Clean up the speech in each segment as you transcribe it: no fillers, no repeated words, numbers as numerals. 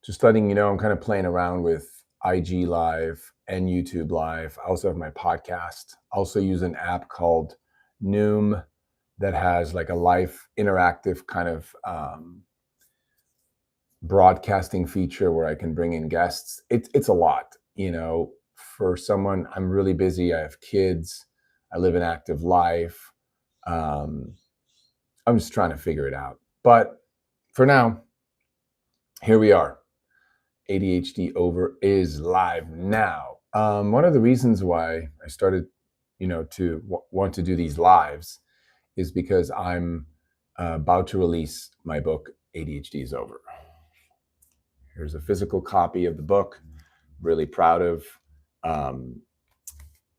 Just letting you know, I'm kind of playing around with IG Live and YouTube Live. I also have my podcast. I also use an app called Noom that has like a live interactive kind of broadcasting feature where I can bring in guests. It's a lot, for someone. I'm really busy. I have kids. I live an active life. I'm just trying to figure it out. But for now, here we are. ADHD Over is live now. One of the reasons why I started, to want to do these lives is because I'm about to release my book, ADHD is Over. Here's a physical copy of the book. Really proud of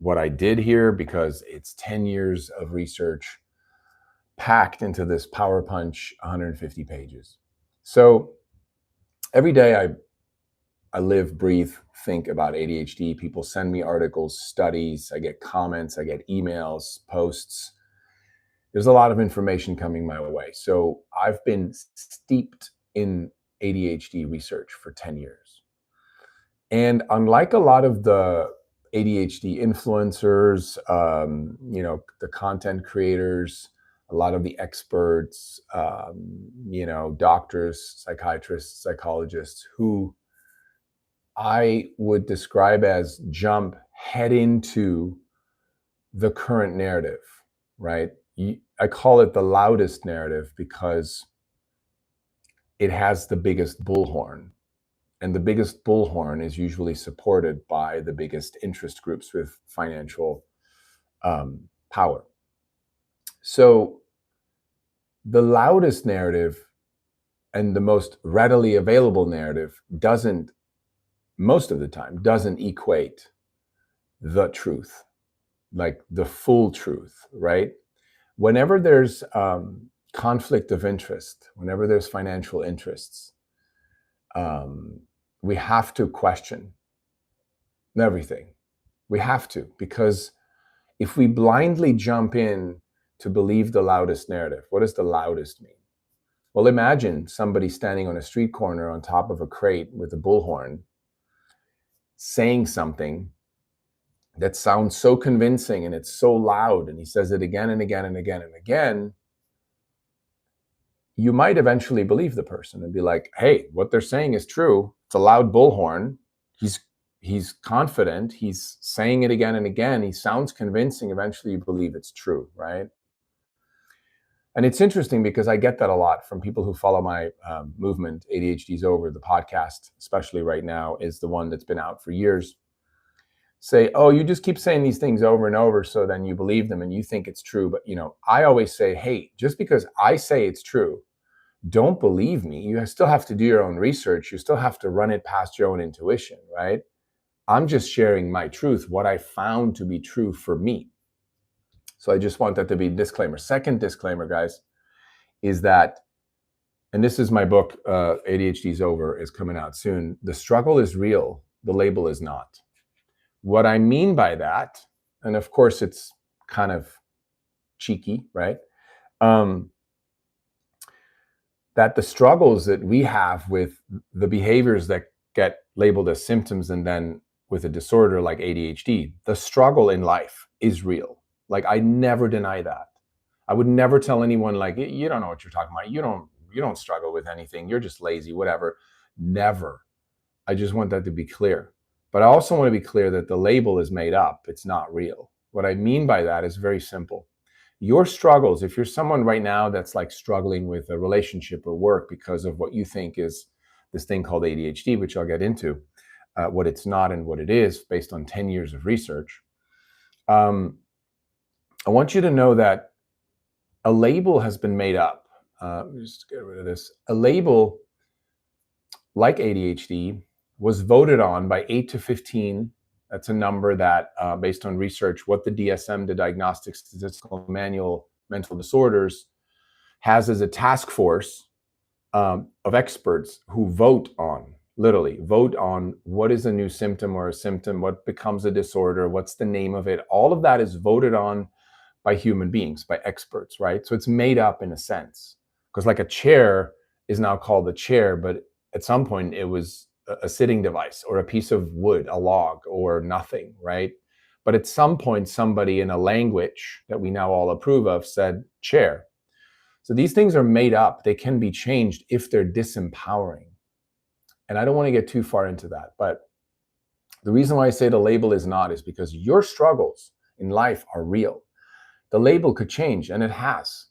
what I did here because it's 10 years of research packed into this power punch, 150 pages. So every day I live, breathe, think about ADHD. People send me articles, studies, I get comments, I get emails, posts. There's a lot of information coming my way. So I've been steeped in ADHD research for 10 years. And unlike a lot of the ADHD influencers, the content creators, a lot of the experts, doctors, psychiatrists, psychologists who I would describe as jump head into the current narrative, right? I call it the loudest narrative because it has the biggest bullhorn. And the biggest bullhorn is usually supported by the biggest interest groups with financial power. So the loudest narrative and the most readily available narrative most of the time, doesn't equate the truth, like the full truth, right? Whenever there's conflict of interest, whenever there's financial interests, we have to question everything. We have to, because if we blindly jump in to believe the loudest narrative, what does the loudest mean? Well, imagine somebody standing on a street corner on top of a crate with a bullhorn saying something that sounds so convincing and it's so loud, and he says it again and again and again and again. You might eventually believe the person and be like, hey, what they're saying is true. It's a loud bullhorn. He's confident. He's saying it again and again. He sounds convincing. Eventually you believe it's true, right? And it's interesting because I get that a lot from people who follow my movement. ADHD is Over, the podcast, especially right now, is the one that's been out for years. Say, oh, you just keep saying these things over and over, so then you believe them and you think it's true. But, I always say, hey, just because I say it's true, don't believe me. You still have to do your own research. You still have to run it past your own intuition, right? I'm just sharing my truth, what I found to be true for me. So I just want that to be a disclaimer. Second disclaimer, guys, is that, and this is my book, ADHD is Over, is coming out soon. The struggle is real. The label is not. What I mean by that, and of course it's kind of cheeky, right? That the struggles that we have with the behaviors that get labeled as symptoms and then with a disorder like ADHD, the struggle in life is real. Like, I never deny that. I would never tell anyone, like, you don't know what you're talking about. You don't struggle with anything. You're just lazy, whatever. Never. I just want that to be clear. But I also want to be clear that the label is made up. It's not real. What I mean by that is very simple. Your struggles, if you're someone right now that's like struggling with a relationship or work because of what you think is this thing called ADHD, which I'll get into, what it's not and what it is based on 10 years of research. I want you to know that a label has been made up. Let me just get rid of this. A label like ADHD was voted on by 8 to 15. That's a number that, based on research, what the DSM, the Diagnostic Statistical Manual Mental Disorders, has as a task force of experts who literally vote on what is a new symptom or a symptom, what becomes a disorder, what's the name of it. All of that is voted on by human beings, by experts, right? So it's made up in a sense, because like a chair is now called a chair, but at some point it was a sitting device or a piece of wood, a log, or nothing, right? But at some point, somebody in a language that we now all approve of said chair. So these things are made up. They can be changed if they're disempowering. And I don't want to get too far into that. But the reason why I say the label is not is because your struggles in life are real. The label could change, and it has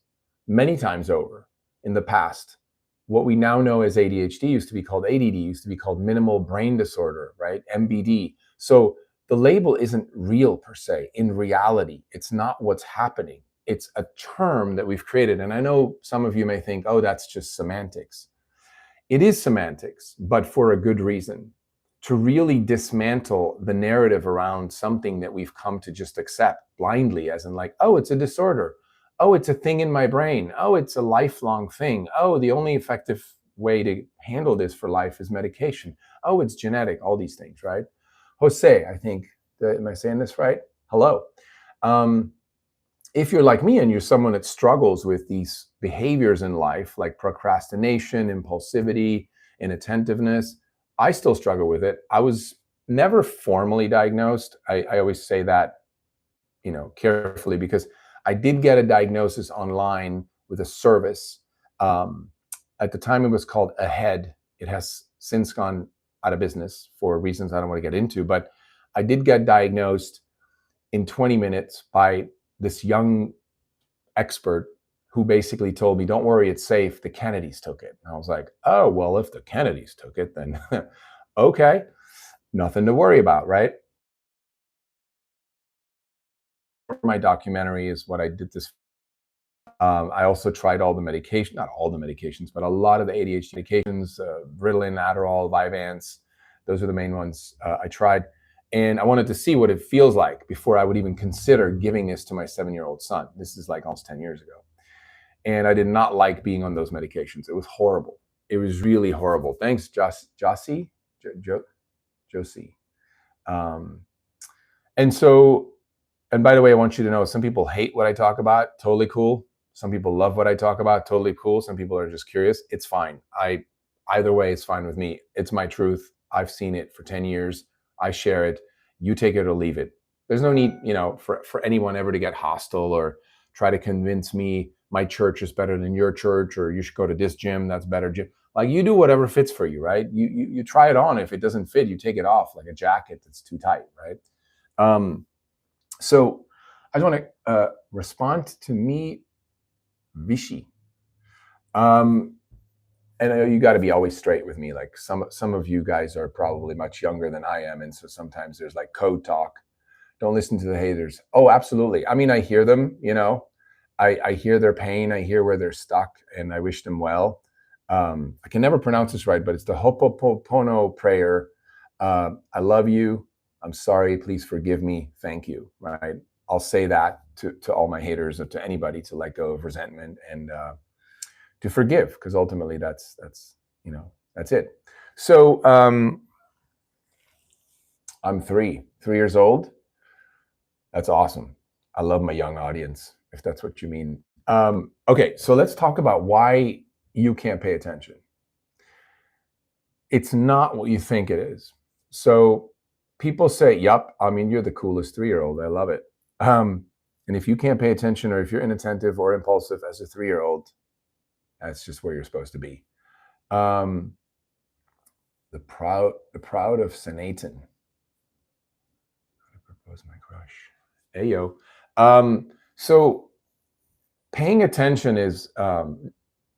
many times over in the past. What we now know as ADHD used to be called ADD, used to be called minimal brain disorder, right? MBD. So the label isn't real per se. In reality, it's not what's happening. It's a term that we've created. And I know some of you may think, oh, that's just semantics. It is semantics, but for a good reason. To really dismantle the narrative around something that we've come to just accept blindly, as in like, oh, it's a disorder. Oh, it's a thing in my brain. Oh, it's a lifelong thing. Oh, the only effective way to handle this for life is medication. Oh, it's genetic, all these things, right? Jose, I think, am I saying this right? Hello. If you're like me and you're someone that struggles with these behaviors in life, like procrastination, impulsivity, inattentiveness, I still struggle with it. I was never formally diagnosed. I always say that, carefully, because I did get a diagnosis online with a service. At the time, it was called Ahead. It has since gone out of business for reasons I don't want to get into. But I did get diagnosed in 20 minutes by this young expert who basically told me, don't worry, it's safe. The Kennedys took it. And I was like, oh, well, if the Kennedys took it, then okay, nothing to worry about, right? My documentary is what I did this. I also tried all the medication, not all the medications, but a lot of the ADHD medications, Ritalin, Adderall, Vyvanse. Those are the main ones I tried. And I wanted to see what it feels like before I would even consider giving this to my 7-year-old son. This is like almost 10 years ago. And I did not like being on those medications. It was horrible. It was really horrible. Thanks, Josie. Josie. And by the way, I want you to know, some people hate what I talk about. Totally cool. Some people love what I talk about. Totally cool. Some people are just curious. It's fine. Either way, it's fine with me. It's my truth. I've seen it for 10 years. I share it. You take it or leave it. There's no need, for anyone ever to get hostile or try to convince me my church is better than your church, or you should go to this gym, that's better gym. Like, you do whatever fits for you, right? You try it on. If it doesn't fit, you take it off, like a jacket that's too tight, right? So I just want to respond to me, Vichy. And I know you got to be always straight with me. Like some of you guys are probably much younger than I am, and so sometimes there's like code talk. Don't listen to the haters. Oh, absolutely. I mean, I hear them. I hear their pain. I hear where they're stuck, and I wish them well. I can never pronounce this right, but it's the Ho'oponopono prayer. I love you. I'm sorry. Please forgive me. Thank you. Right. I'll say that to all my haters, or to anybody, to let go of resentment and to forgive, because ultimately that's it. So I'm 3 years old. That's awesome. I love my young audience, if that's what you mean. Okay, so let's talk about why you can't pay attention. It's not what you think it is. So people say, yup, I mean, you're the coolest 3-year-old. I love it. And if you can't pay attention, or if you're inattentive or impulsive as a 3-year-old, that's just where you're supposed to be. The proud of Sanatan. I propose my crush. Hey yo. So paying attention is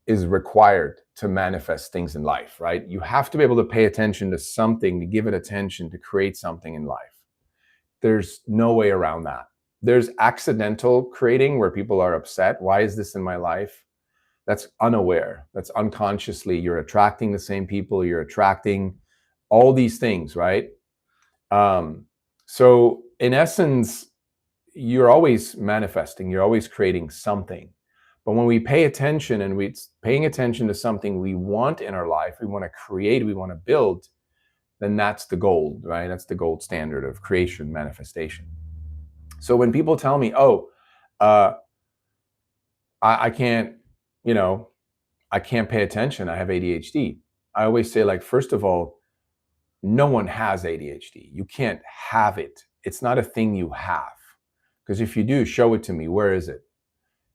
required to manifest things in life, right? You have to be able to pay attention to something, to give it attention, to create something in life. There's no way around that. There's accidental creating, where people are upset. Why is this in my life? That's unaware. That's unconsciously. You're attracting the same people. You're attracting all these things, right? So in essence, you're always manifesting. You're always creating something. But when we pay attention, and we're paying attention to something we want in our life, we want to create, we want to build, then that's the gold, right? That's the gold standard of creation, manifestation. So when people tell me, oh, I can't, I can't pay attention, I have ADHD. I always say, like, first of all, no one has ADHD. You can't have it. It's not a thing you have. Because if you do, show it to me. Where is it?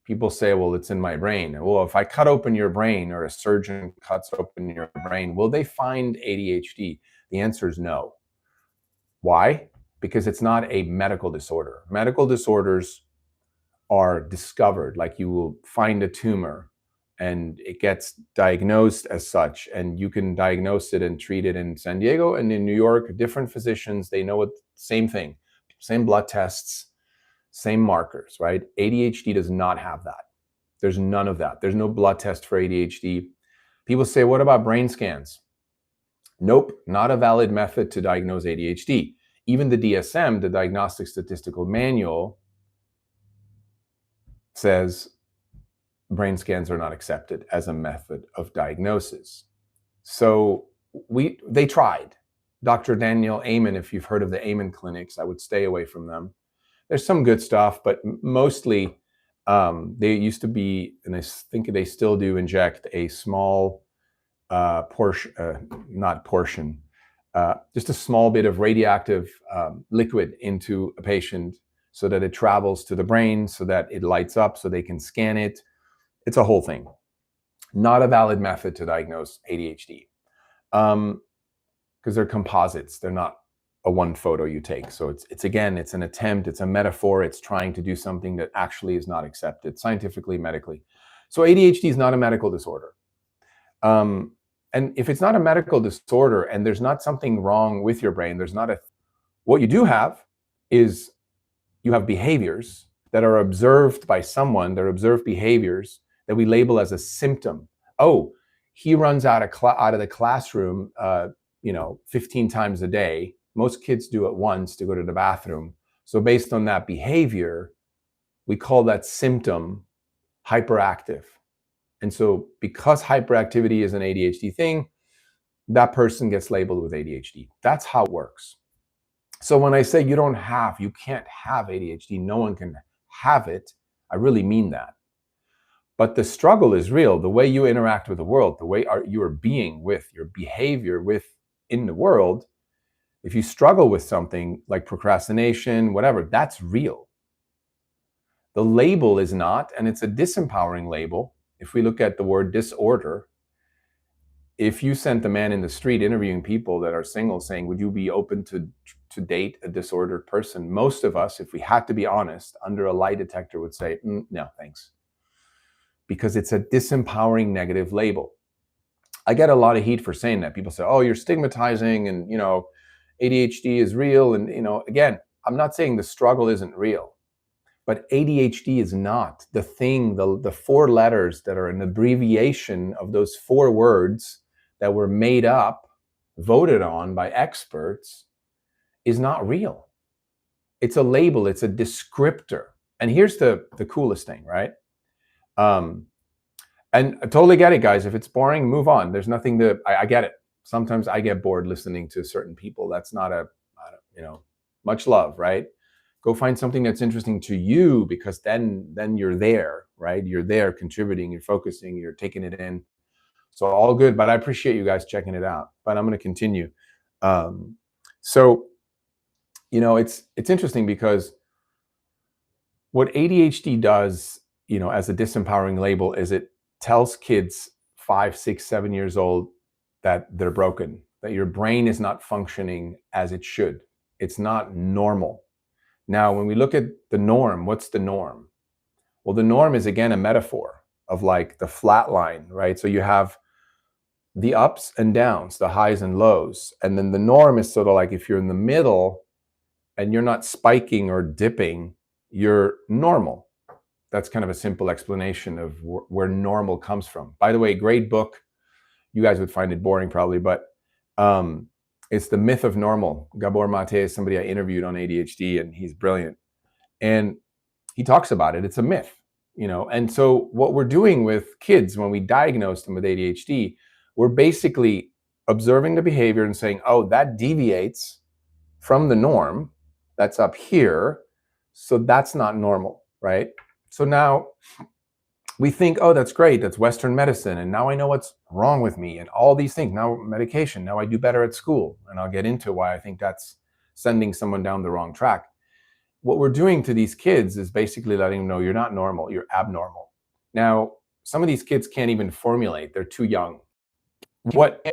People say, well, it's in my brain. Well, if I cut open your brain, or a surgeon cuts open your brain, will they find ADHD? The answer is no. Why? Because it's not a medical disorder. Medical disorders are discovered, like you will find a tumor and it gets diagnosed as such, and you can diagnose it and treat it in San Diego and in New York. Different physicians, they know it, same thing, same blood tests, same markers, right? ADHD does not have that. There's none of that. There's no blood test for ADHD. People say, what about brain scans? Nope, not a valid method to diagnose ADHD. Even the DSM, the Diagnostic Statistical Manual, says brain scans are not accepted as a method of diagnosis. So they tried. Dr. Daniel Amen, if you've heard of the Amen clinics, I would stay away from them. There's some good stuff, but mostly they used to be, and I think they still do, inject a small just a small bit of radioactive liquid into a patient so that it travels to the brain, so that it lights up, so they can scan it. It's a whole thing. Not a valid method to diagnose ADHD because they're composites. They're not a one photo you take. So it's again, it's an attempt, it's a metaphor. It's trying to do something that actually is not accepted scientifically, medically. So ADHD is not a medical disorder. And if it's not a medical disorder and there's not something wrong with your brain, what you do have is you have behaviors that are observed by someone, they're observed behaviors that we label as a symptom. Oh, he runs out of the classroom, 15 times a day. Most kids do it once to go to the bathroom. So based on that behavior, we call that symptom hyperactive. And so because hyperactivity is an ADHD thing, that person gets labeled with ADHD. That's how it works. So when I say you can't have ADHD, no one can have it, I really mean that. But the struggle is real. The way you interact with the world, the way you are being with your behavior in the world, if you struggle with something like procrastination, whatever, that's real. The label is not, and it's a disempowering label. If we look at the word disorder, if you sent a man in the street interviewing people that are single saying, would you be open to date a disordered person? Most of us, if we had to be honest, under a lie detector would say, no, thanks. Because it's a disempowering negative label. I get a lot of heat for saying that. People say, oh, you're stigmatizing and, ADHD is real. And, again, I'm not saying the struggle isn't real, but ADHD is not the thing, the four letters that are an abbreviation of those four words that were made up, voted on by experts, is not real. It's a label, it's a descriptor. And here's the coolest thing, right? And I totally get it, guys. If it's boring, move on. There's nothing I get it. Sometimes I get bored listening to certain people. That's not much love, right? Go find something that's interesting to you, because then you're there, right? You're there contributing, you're focusing, you're taking it in. So all good, but I appreciate you guys checking it out. But I'm going to continue. It's interesting because what ADHD does, as a disempowering label, is it tells kids 5, 6, 7 years old that they're broken, that your brain is not functioning as it should. It's not normal. Now, when we look at the norm, what's the norm? Well, the norm is, again, a metaphor of like the flat line, right? So you have the ups and downs, the highs and lows. And then the norm is sort of like if you're in the middle and you're not spiking or dipping, you're normal. That's kind of a simple explanation of where normal comes from. By the way, great book. You guys would find it boring probably, but it's The Myth of Normal. Gabor Mate is somebody I interviewed on ADHD, and he's brilliant. And he talks about it. It's a myth, And so what we're doing with kids when we diagnose them with ADHD, we're basically observing the behavior and saying, oh, that deviates from the norm. That's up here. So that's not normal, right? So now we think, oh, that's great, that's Western medicine, and now I know what's wrong with me, and all these things. Now medication, now I do better at school, and I'll get into why I think that's sending someone down the wrong track. What we're doing to these kids is basically letting them know you're not normal, you're abnormal. Now, some of these kids can't even formulate, they're too young. What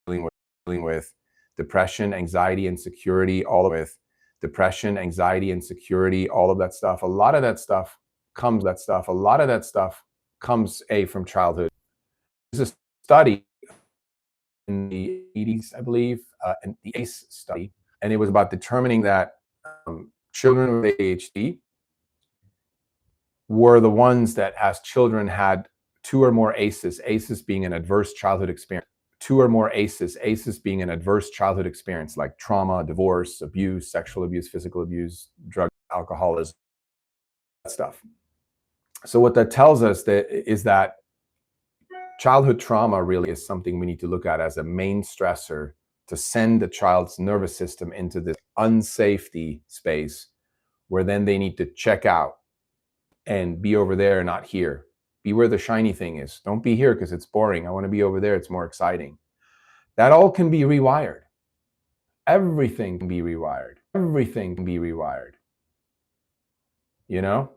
dealing with depression, anxiety, insecurity, all of with depression, anxiety, insecurity, all of that stuff. A lot of that stuff comes from childhood. There's a study in the 80s, I believe, and the ACE study, and it was about determining that children with ADHD were the ones that, as children, had two or more ACEs, ACEs being an adverse childhood experience, two or more ACEs, ACEs being an adverse childhood experience like trauma, divorce, abuse, sexual abuse, physical abuse, drug, alcoholism, that stuff. So what that tells us is that childhood trauma really is something we need to look at as a main stressor to send the child's nervous system into this unsafety space where then they need to check out and be over there, not here. Be where the shiny thing is. Don't be here because it's boring. I want to be over there. It's more exciting. That all can be rewired. Everything can be rewired. Everything can be rewired. You know?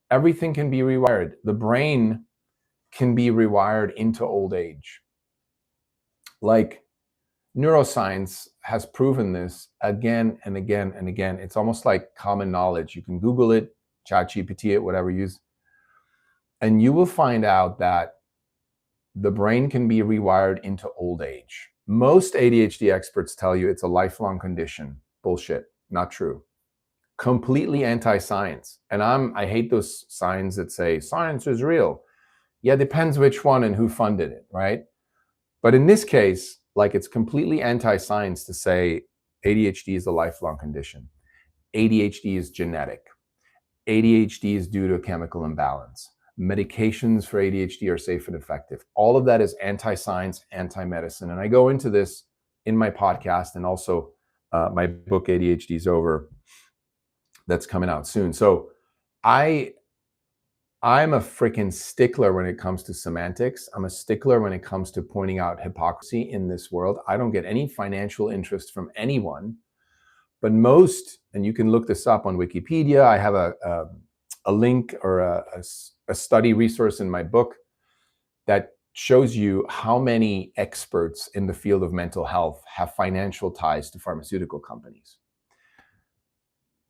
Everything can be rewired. The brain can be rewired into old age. Like, neuroscience has proven this again and again and again. It's almost like common knowledge. You can Google it, ChatGPT it, whatever you use, and you will find out that the brain can be rewired into old age. Most ADHD experts tell you it's a lifelong condition. Bullshit. Not true. Completely anti-science. And I hate those signs that say science is real. Yeah, depends which one and who funded it, right? But in this case, like, it's completely anti-science to say ADHD is a lifelong condition. ADHD is genetic. ADHD is due to a chemical imbalance. Medications for ADHD are safe and effective. All of that is anti-science, anti-medicine. And I go into this in my podcast and also my book, ADHD is Over, that's coming out soon. So I'm a freaking stickler when it comes to semantics. I'm a stickler when it comes to pointing out hypocrisy in this world. I don't get any financial interest from anyone, but most, and you can look this up on Wikipedia. I have a link or a study resource in my book that shows you how many experts in the field of mental health have financial ties to pharmaceutical companies.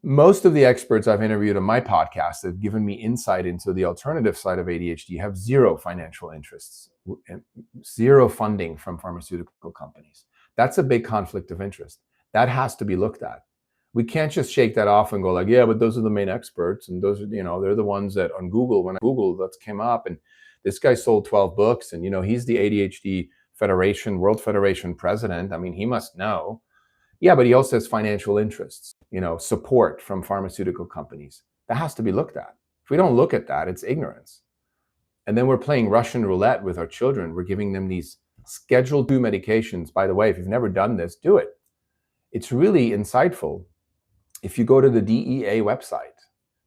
Most of the experts I've interviewed on my podcast that have given me insight into the alternative side of ADHD have zero financial interests and zero funding from pharmaceutical companies. That's a big conflict of interest. That has to be looked at. We can't just shake that off and go like, yeah, but those are the main experts, and those are, they're the ones that on Google, when I Google, that came up, and this guy sold 12 books, and he's the ADHD Federation, World Federation president. I mean, he must know. Yeah, but he also has financial interests, support from pharmaceutical companies. That has to be looked at. If we don't look at that, it's ignorance. And then we're playing Russian roulette with our children. We're giving them these Schedule II medications. By the way, if you've never done this, do it. It's really insightful. If you go to the DEA website,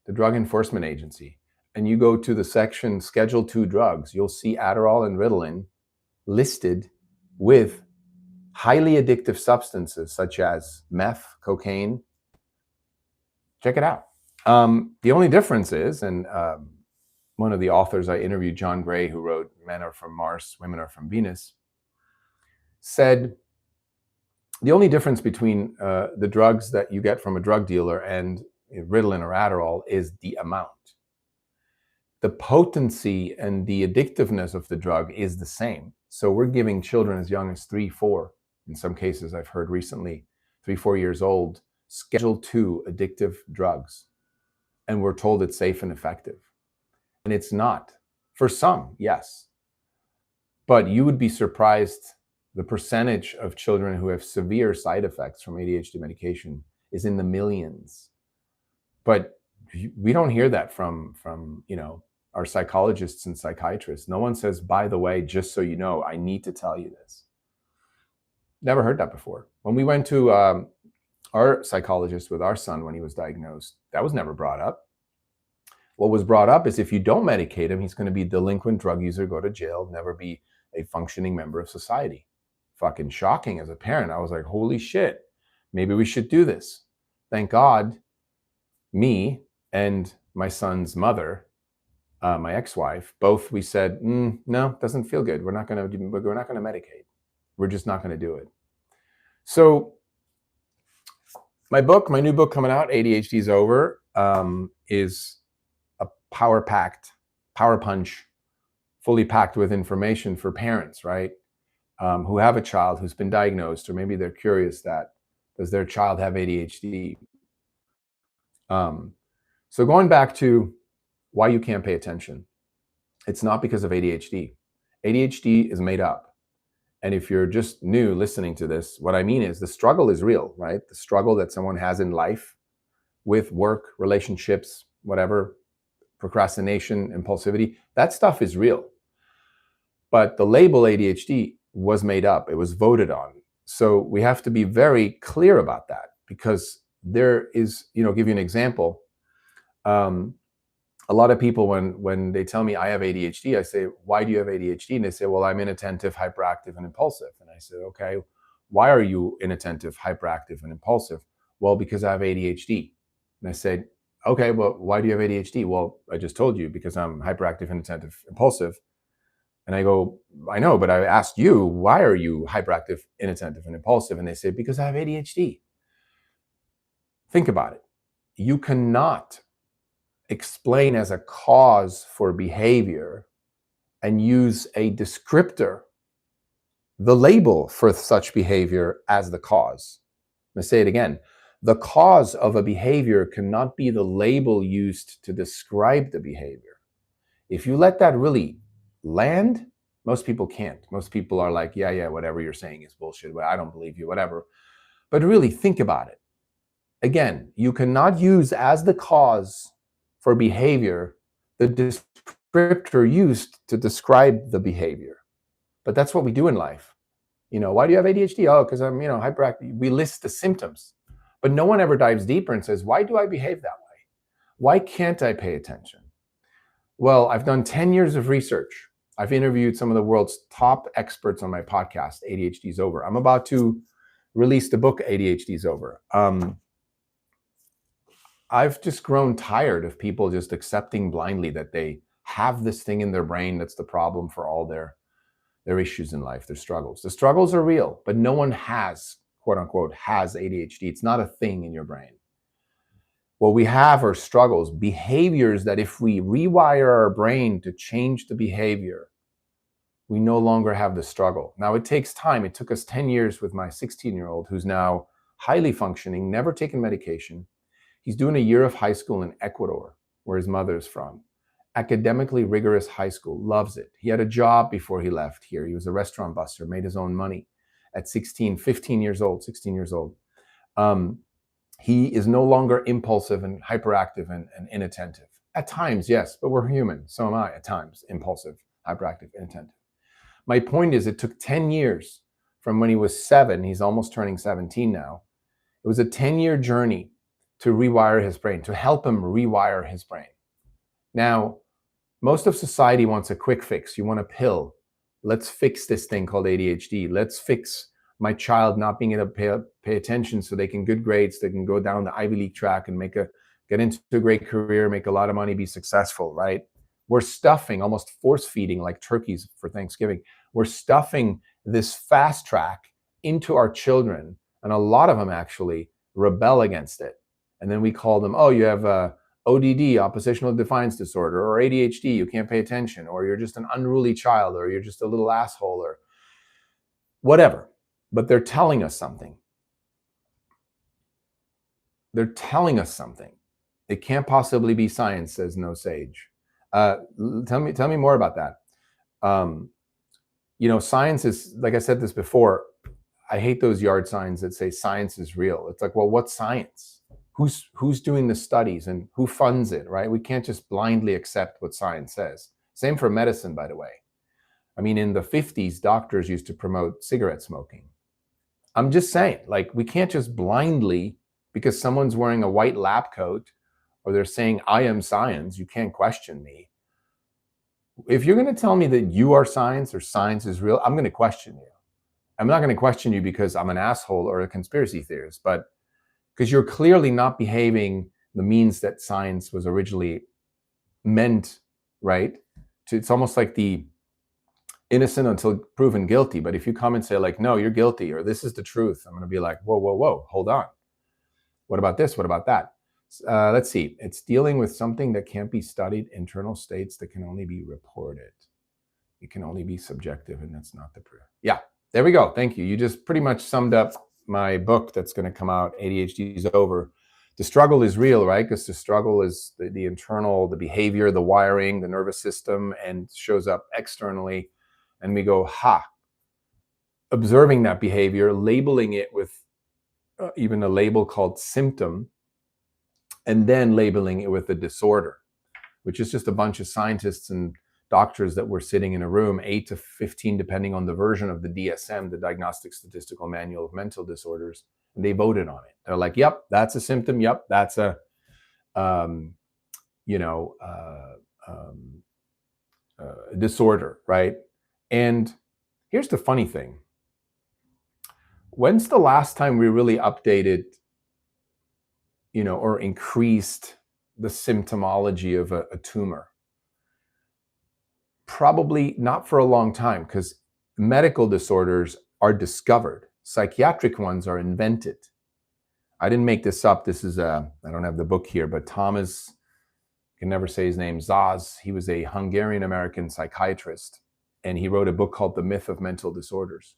the Drug Enforcement Agency, and you go to the section Schedule II drugs, you'll see Adderall and Ritalin listed with highly addictive substances such as meth, cocaine. Check it out. The only difference is, and one of the authors I interviewed, John Gray, who wrote Men Are From Mars, Women Are From Venus, said the only difference between the drugs that you get from a drug dealer and Ritalin or Adderall is the amount. The potency and the addictiveness of the drug is the same. So we're giving children as young as 3, 4, in some cases I've heard recently, 3, 4 years old, Schedule II addictive drugs. And we're told it's safe and effective. And it's not. For some, yes. But you would be surprised, the percentage of children who have severe side effects from ADHD medication is in the millions. But we don't hear that from our psychologists and psychiatrists. No one says, by the way, just so you know, I need to tell you this. Never heard that before. When we went to our psychologist with our son when he was diagnosed, that was never brought up. What was brought up is if you don't medicate him, he's going to be a delinquent drug user, go to jail, never be a functioning member of society. Fucking shocking as a parent. I was like, holy shit, maybe we should do this. Thank God, me and my son's mother, my ex-wife, both we said, no, doesn't feel good. We're not going to medicate. We're just not going to do it. So my new book coming out, ADHD is Over, is a power punch, fully packed with information for parents, right? Who have a child who's been diagnosed, or maybe they're curious that, does their child have ADHD? So going back to why you can't pay attention, it's not because of ADHD. ADHD is made up. And if you're just new listening to this, what I mean is the struggle is real, right? The struggle that someone has in life with work, relationships, whatever, procrastination, impulsivity, that stuff is real. But the label ADHD was made up. It was voted on. So we have to be very clear about that, because there is, give you an example. A lot of people, when they tell me I have ADHD, I say, why do you have ADHD? And they say, well, I'm inattentive, hyperactive, and impulsive. And I said, okay, why are you inattentive, hyperactive, and impulsive? Well, because I have ADHD. And I said, okay, well, why do you have ADHD? Well, I just told you, because I'm hyperactive, inattentive, impulsive. And I go, I know, but I asked you, why are you hyperactive, inattentive, and impulsive? And they say, because I have ADHD. Think about it. You cannot explain as a cause for behavior and use a descriptor, the label for such behavior, as the cause. I'm going to say it again. The cause of a behavior cannot be the label used to describe the behavior. If you let that really land, most people can't. Most people are like, yeah, whatever you're saying is bullshit. Well, I don't believe you, whatever. But really think about it. Again, you cannot use as the cause for behavior the descriptor used to describe the behavior. But that's what we do in life. Why do you have ADHD? Oh, because I'm, hyperactive. We list the symptoms, but no one ever dives deeper and says, why do I behave that way? Why can't I pay attention? Well, I've done 10 years of research. I've interviewed some of the world's top experts on my podcast, ADHD is Over. I'm about to release the book, ADHD is Over. I've just grown tired of people just accepting blindly that they have this thing in their brain that's the problem for all their issues in life, their struggles. The struggles are real, but no one has, quote unquote, has ADHD. It's not a thing in your brain. What we have are struggles, behaviors that if we rewire our brain to change the behavior, we no longer have the struggle. Now, it takes time. It took us 10 years with my 16-year-old who's now highly functioning, never taken medication. He's doing a year of high school in Ecuador, where his mother's from. Academically rigorous high school, loves it. He had a job before he left here. He was a restaurant busser, made his own money at 16 years old. He is no longer impulsive and hyperactive and inattentive. At times, yes, but we're human. So am I at times, impulsive, hyperactive, inattentive. My point is, it took 10 years from when he was 7, he's almost turning 17 now. It was a 10-year journey to rewire his brain, to help him rewire his brain. Now, most of society wants a quick fix. You want a pill. Let's fix this thing called ADHD. Let's fix my child not being able to pay attention so they can good grades, they can go down the Ivy League track and get into a great career, make a lot of money, be successful, right? We're stuffing, almost force feeding like turkeys for Thanksgiving. We're stuffing this fast track into our children, and a lot of them actually rebel against it. And then we call them, oh, you have ODD, oppositional defiance disorder, or ADHD, you can't pay attention, or you're just an unruly child, or you're just a little asshole, or whatever. But they're telling us something. They're telling us something. It can't possibly be science, says no sage. Tell me more about that. Science is, like I said this before, I hate those yard signs that say science is real. It's like, well, what's science? Who's doing the studies and who funds it, right? We can't just blindly accept what science says. Same for medicine, by the way. I mean, in the 50s, doctors used to promote cigarette smoking. I'm just saying, like, we can't just blindly, because someone's wearing a white lab coat or they're saying, I am science, you can't question me. If you're going to tell me that you are science or science is real, I'm going to question you. I'm not going to question you because I'm an asshole or a conspiracy theorist, but because you're clearly not behaving the means that science was originally meant, right? It's almost like the innocent until proven guilty. But if you come and say like, no, you're guilty, or this is the truth, I'm going to be like, whoa, whoa, whoa, hold on. What about this? What about that? Let's see. It's dealing with something that can't be studied, internal states that can only be reported. It can only be subjective, and that's not the proof. Yeah, there we go. Thank you. You just pretty much summed up my book that's going to come out, ADHD is Over. The struggle is real, right? Because the struggle is the internal, the behavior, the wiring, the nervous system, and shows up externally. And we go, observing that behavior, labeling it with even a label called symptom, and then labeling it with a disorder, which is just a bunch of scientists and doctors that were sitting in a room, 8 to 15, depending on the version of the DSM, the Diagnostic Statistical Manual of Mental Disorders, and they voted on it. They're like, yep, that's a symptom. Yep, that's a, disorder, right? And here's the funny thing. When's the last time we really updated, or increased the symptomology of a tumor? Probably not for a long time, because medical disorders are discovered. Psychiatric ones are invented. I didn't make this up. This is I don't have the book here, but Thomas, I can never say his name, Zaz, he was a Hungarian-American psychiatrist, and he wrote a book called The Myth of Mental Disorders.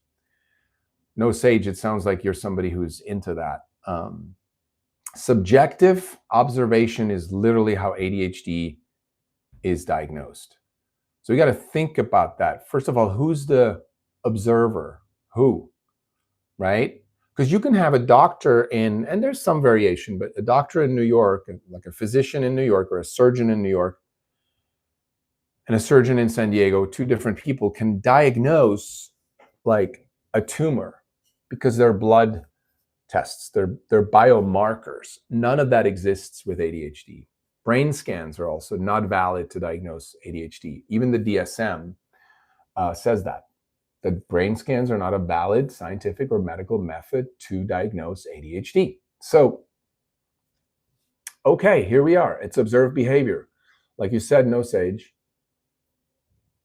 No, Sage, it sounds like you're somebody who's into that. Subjective observation is literally how ADHD is diagnosed. So we got to think about that. First of all, who's the observer? Who, right? Because you can have a doctor and there's some variation, but a doctor in New York, like a physician in New York or a surgeon in New York and a surgeon in San Diego, two different people can diagnose like a tumor because they're blood tests, they're biomarkers. None of that exists with ADHD. Brain scans are also not valid to diagnose ADHD. Even the DSM says that brain scans are not a valid scientific or medical method to diagnose ADHD. So, okay, here we are. It's observed behavior. Like you said, no, Sage,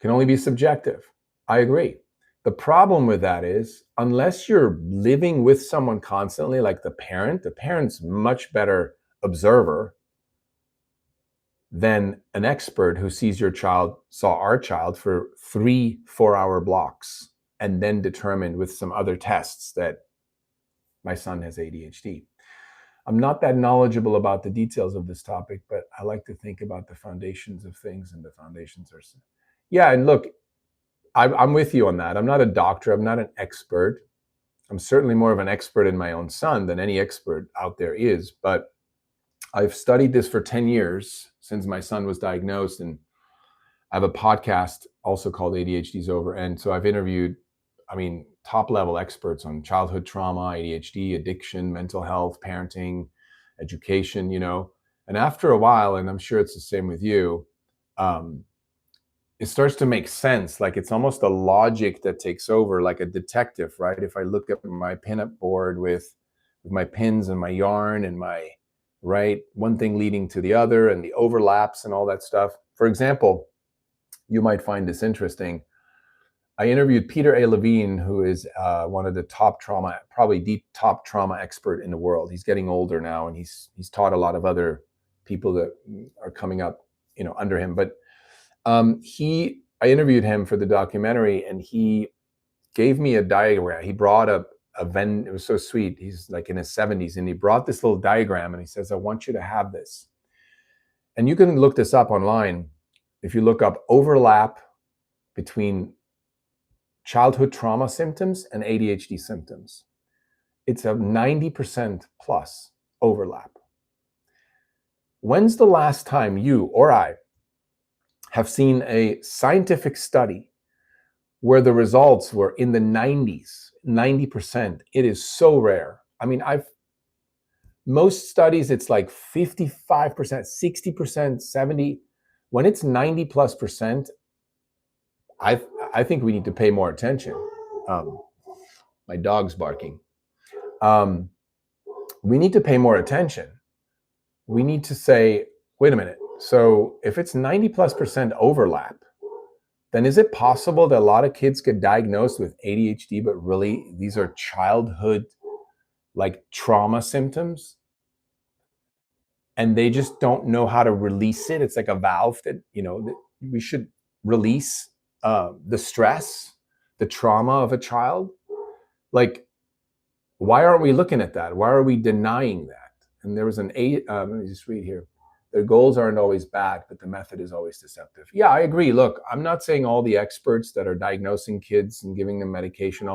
can only be subjective. I agree. The problem with that is, unless you're living with someone constantly, like the parent's much better observer than an expert who saw our child for 3 4-hour blocks and then determined with some other tests that my son has ADHD. I'm not that knowledgeable about the details of this topic, but I like to think about the foundations of things, and the foundations are... Yeah, and look, I'm with you on that. I'm not a doctor. I'm not an expert. I'm certainly more of an expert in my own son than any expert out there is, but I've studied this for 10 years since my son was diagnosed, and I have a podcast also called ADHD is Over. And so I've interviewed, top level experts on childhood trauma, ADHD, addiction, mental health, parenting, education, and after a while, and I'm sure it's the same with you, it starts to make sense. Like it's almost a logic that takes over, like a detective, right? If I look at my pinup board with my pins and my yarn and my, right, one thing leading to the other and the overlaps and all that stuff. For example, you might find this interesting. I interviewed Peter A. Levine, who is one of the top trauma, probably the top trauma expert in the world. He's getting older now, and he's taught a lot of other people that are coming up, under him. But I interviewed him for the documentary, and he gave me a diagram. He brought up it was so sweet. He's like in his 70s, and he brought this little diagram, and he says, I want you to have this. And you can look this up online. If you look up overlap between childhood trauma symptoms and ADHD symptoms, it's a 90% plus overlap. When's the last time you or I have seen a scientific study where the results were in the 90s, 90%? It is so rare. Most studies, it's like 55%, 60%, 70. When it's 90 plus percent, I I think we need to pay more attention. Um, my dog's barking. Um, we need to pay more attention. We need to say, wait a minute. So if it's 90 plus percent overlap, then is it possible that a lot of kids get diagnosed with ADHD, but really these are childhood like trauma symptoms and they just don't know how to release it? It's like a valve that, that we should release the stress, the trauma of a child. Like, why aren't we looking at that? Why are we denying that? And there was let me just read here. Their goals aren't always bad, but the method is always deceptive. Yeah, I agree. Look, I'm not saying all the experts that are diagnosing kids and giving them medication,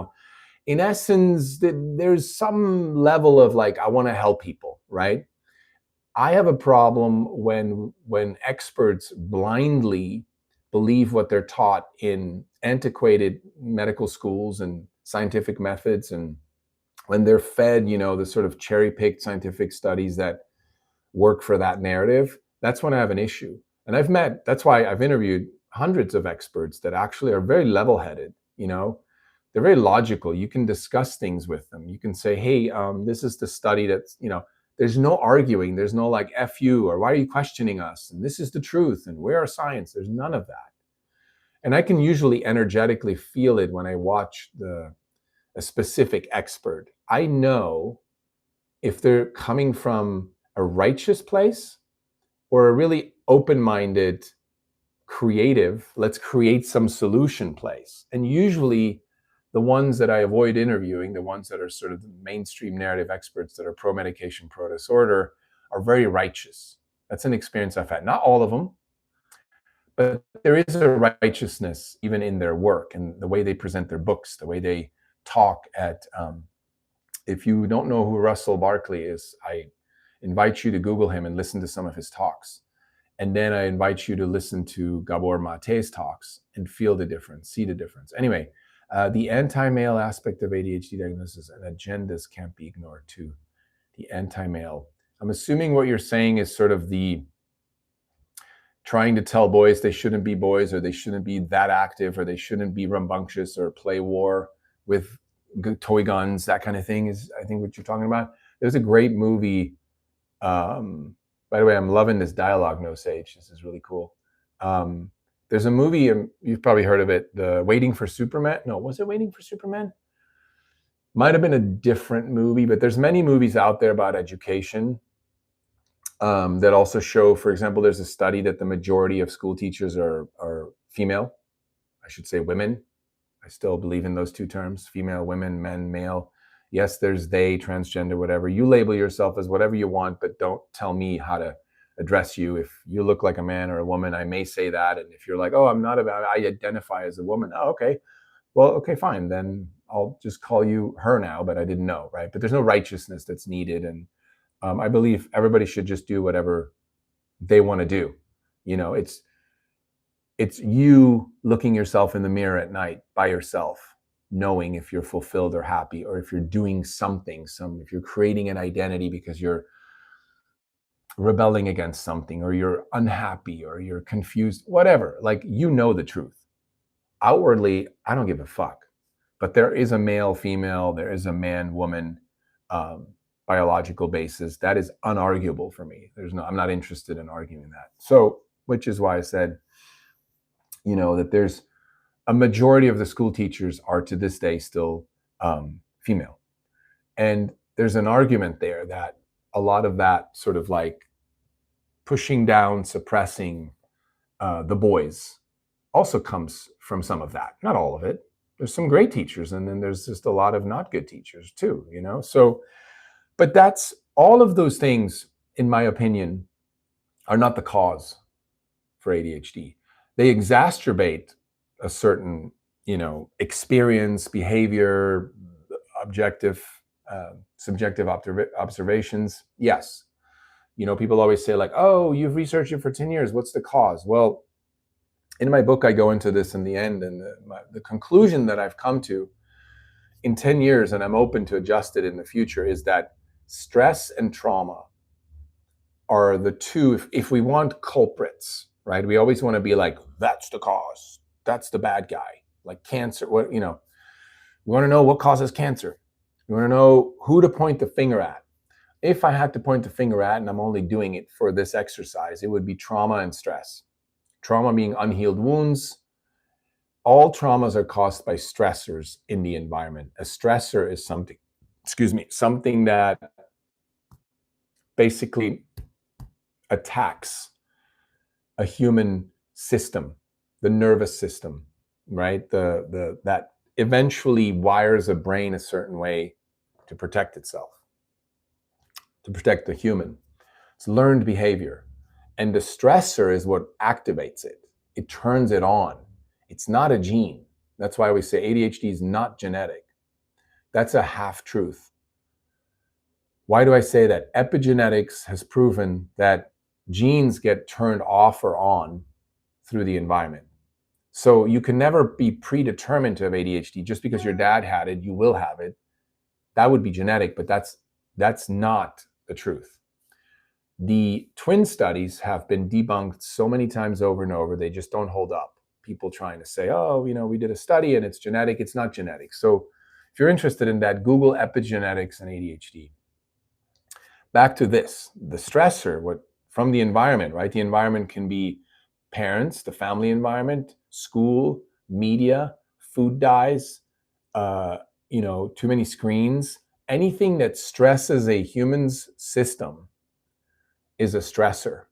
in essence, there's some level of like, I want to help people, right? I have a problem when experts blindly believe what they're taught in antiquated medical schools and scientific methods, and when they're fed, the sort of cherry-picked scientific studies that work for that narrative. That's when I have an issue. And that's why I've interviewed hundreds of experts that actually are very level-headed. They're very logical. You can discuss things with them. You can say, hey, this is the study that's, there's no arguing. There's no like, F you, or why are you questioning us? And this is the truth, and we're science. There's none of that. And I can usually energetically feel it when I watch a specific expert. I know if they're coming from a righteous place or a really open-minded, creative, let's create some solution place. And usually the ones that I avoid interviewing, the ones that are sort of the mainstream narrative experts that are pro-medication, pro-disorder, are very righteous. That's an experience I've had. Not all of them, but there is a righteousness even in their work and the way they present their books, the way they talk at if you don't know who Russell Barkley is, I invite you to Google him and listen to some of his talks. And then I invite you to listen to Gabor Mate's talks and feel the difference, see the difference. Anyway, the anti-male aspect of ADHD diagnosis and agendas can't be ignored too. The anti-male. I'm assuming what you're saying is sort of the trying to tell boys they shouldn't be boys, or they shouldn't be that active, or they shouldn't be rambunctious or play war with toy guns, that kind of thing is, I think, what you're talking about. There's a great movie. By the way, I'm loving this dialogue, No Sage. This is really cool. There's a movie, you've probably heard of it, the Waiting for Superman. No, was it Waiting for Superman? Might have been a different movie, but there's many movies out there about education that also show, for example, there's a study that the majority of school teachers are female. I should say women. I still believe in those two terms, female, women, men, male. Yes, there's they, transgender, whatever. You label yourself as whatever you want, but don't tell me how to address you. If you look like a man or a woman, I may say that. And if you're like, oh, I identify as a woman. Oh, okay. Well, okay, fine. Then I'll just call you her now, but I didn't know, right? But there's no righteousness that's needed. And I believe everybody should just do whatever they want to do. It's you looking yourself in the mirror at night by yourself, knowing if you're fulfilled or happy, or if you're doing something, if you're creating an identity because you're rebelling against something, or you're unhappy, or you're confused, whatever. Like, the truth. Outwardly, I don't give a fuck. But there is a male, female, there is a man, woman, biological basis. That is unarguable for me. I'm not interested in arguing that. So, which is why I said, that there's a majority of the school teachers are to this day still female. And there's an argument there that a lot of that sort of like pushing down, suppressing the boys also comes from some of that. Not all of it. There's some great teachers, and then there's just a lot of not good teachers too, So, but that's all of those things, in my opinion, are not the cause for ADHD. They exacerbate a certain, experience, behavior, objective, subjective observations. Yes. People always say like, oh, you've researched it for 10 years. What's the cause? Well, in my book, I go into this in the end, and the conclusion that I've come to in 10 years, and I'm open to adjust it in the future, is that Stress and trauma are the two, if we want culprits, right? We always want to be like, that's the cause, that's the bad guy, like cancer. What, you know, we want to know what causes cancer. We want to know who to point the finger at. If I had to point the finger at, and I'm only doing it for this exercise, it would be trauma and stress. Trauma being unhealed wounds. All traumas are caused by stressors in the environment. A stressor is something that basically attacks a human system, the nervous system, right? That eventually wires a brain a certain way to protect itself, to protect the human. It's learned behavior. And the stressor is what activates it. It turns it on. It's not a gene. That's why we say ADHD is not genetic. That's a half truth. Why do I say that? Epigenetics has proven that genes get turned off or on through the environment. So you can never be predetermined to have ADHD. Just because your dad had it, you will have it. That would be genetic, but that's not the truth. The twin studies have been debunked so many times over and over, they just don't hold up. People trying to say, oh, you know, we did a study and it's genetic. It's not genetic. So if you're interested in that, Google epigenetics and ADHD. Back to this, the stressor, from the environment, right? The environment can be parents, the family environment, school, media, food dyes, too many screens. Anything that stresses a human's system is a stressor,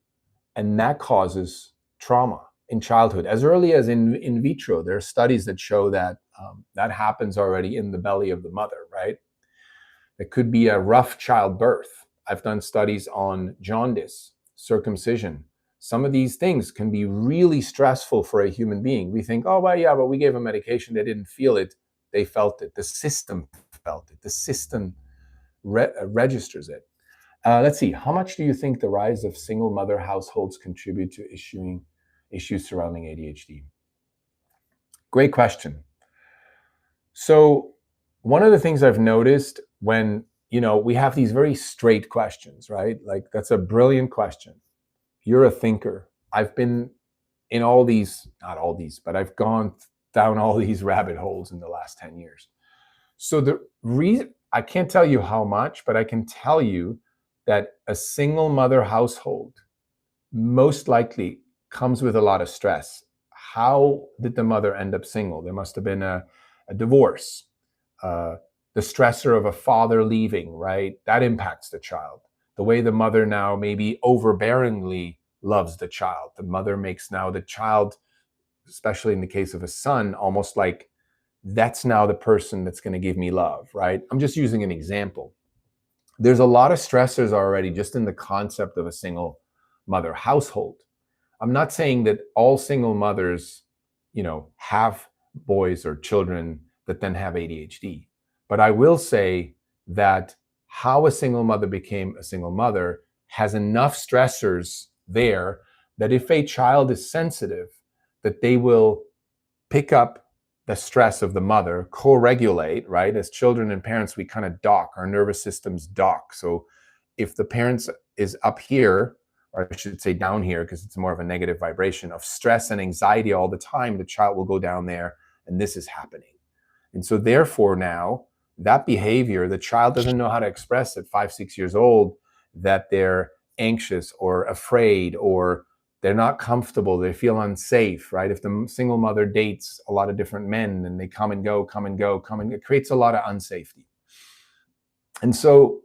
and that causes trauma in childhood. As early as in vitro, there are studies that show that that happens already in the belly of the mother, right? It could be a rough childbirth. I've done studies on jaundice, circumcision. Some of these things can be really stressful for a human being. We think, oh, well, yeah, but we gave them medication. They didn't feel it. They felt it. The system felt it. The system registers it. Let's see. How much do you think the rise of single mother households contribute to issues surrounding ADHD? Great question. So one of the things I've noticed when, we have these very straight questions, right? Like, that's a brilliant question. You're a thinker. I've been in all these, not all these, but I've gone down all these rabbit holes in the last 10 years. So the reason, I can't tell you how much, but I can tell you that a single mother household most likely comes with a lot of stress. How did the mother end up single? There must have been a divorce, the stressor of a father leaving, right? That impacts the child. The way the mother now maybe overbearingly loves the child. The mother makes now the child, especially in the case of a son, almost like that's now the person that's going to give me love, right? I'm just using an example. There's a lot of stressors already just in the concept of a single mother household. I'm not saying that all single mothers, have boys or children that then have ADHD. But I will say that how a single mother became a single mother has enough stressors there that if a child is sensitive, that they will pick up the stress of the mother, co-regulate, right? As children and parents, we kind of dock, our nervous systems dock. So if the parents is up here, or I should say down here, because it's more of a negative vibration of stress and anxiety all the time, the child will go down there and this is happening. And so therefore now, that behavior, the child doesn't know how to express at 5, 6 years old that they're anxious or afraid or they're not comfortable, they feel unsafe, right? If the single mother dates a lot of different men and they come and go, it creates a lot of unsafety. And so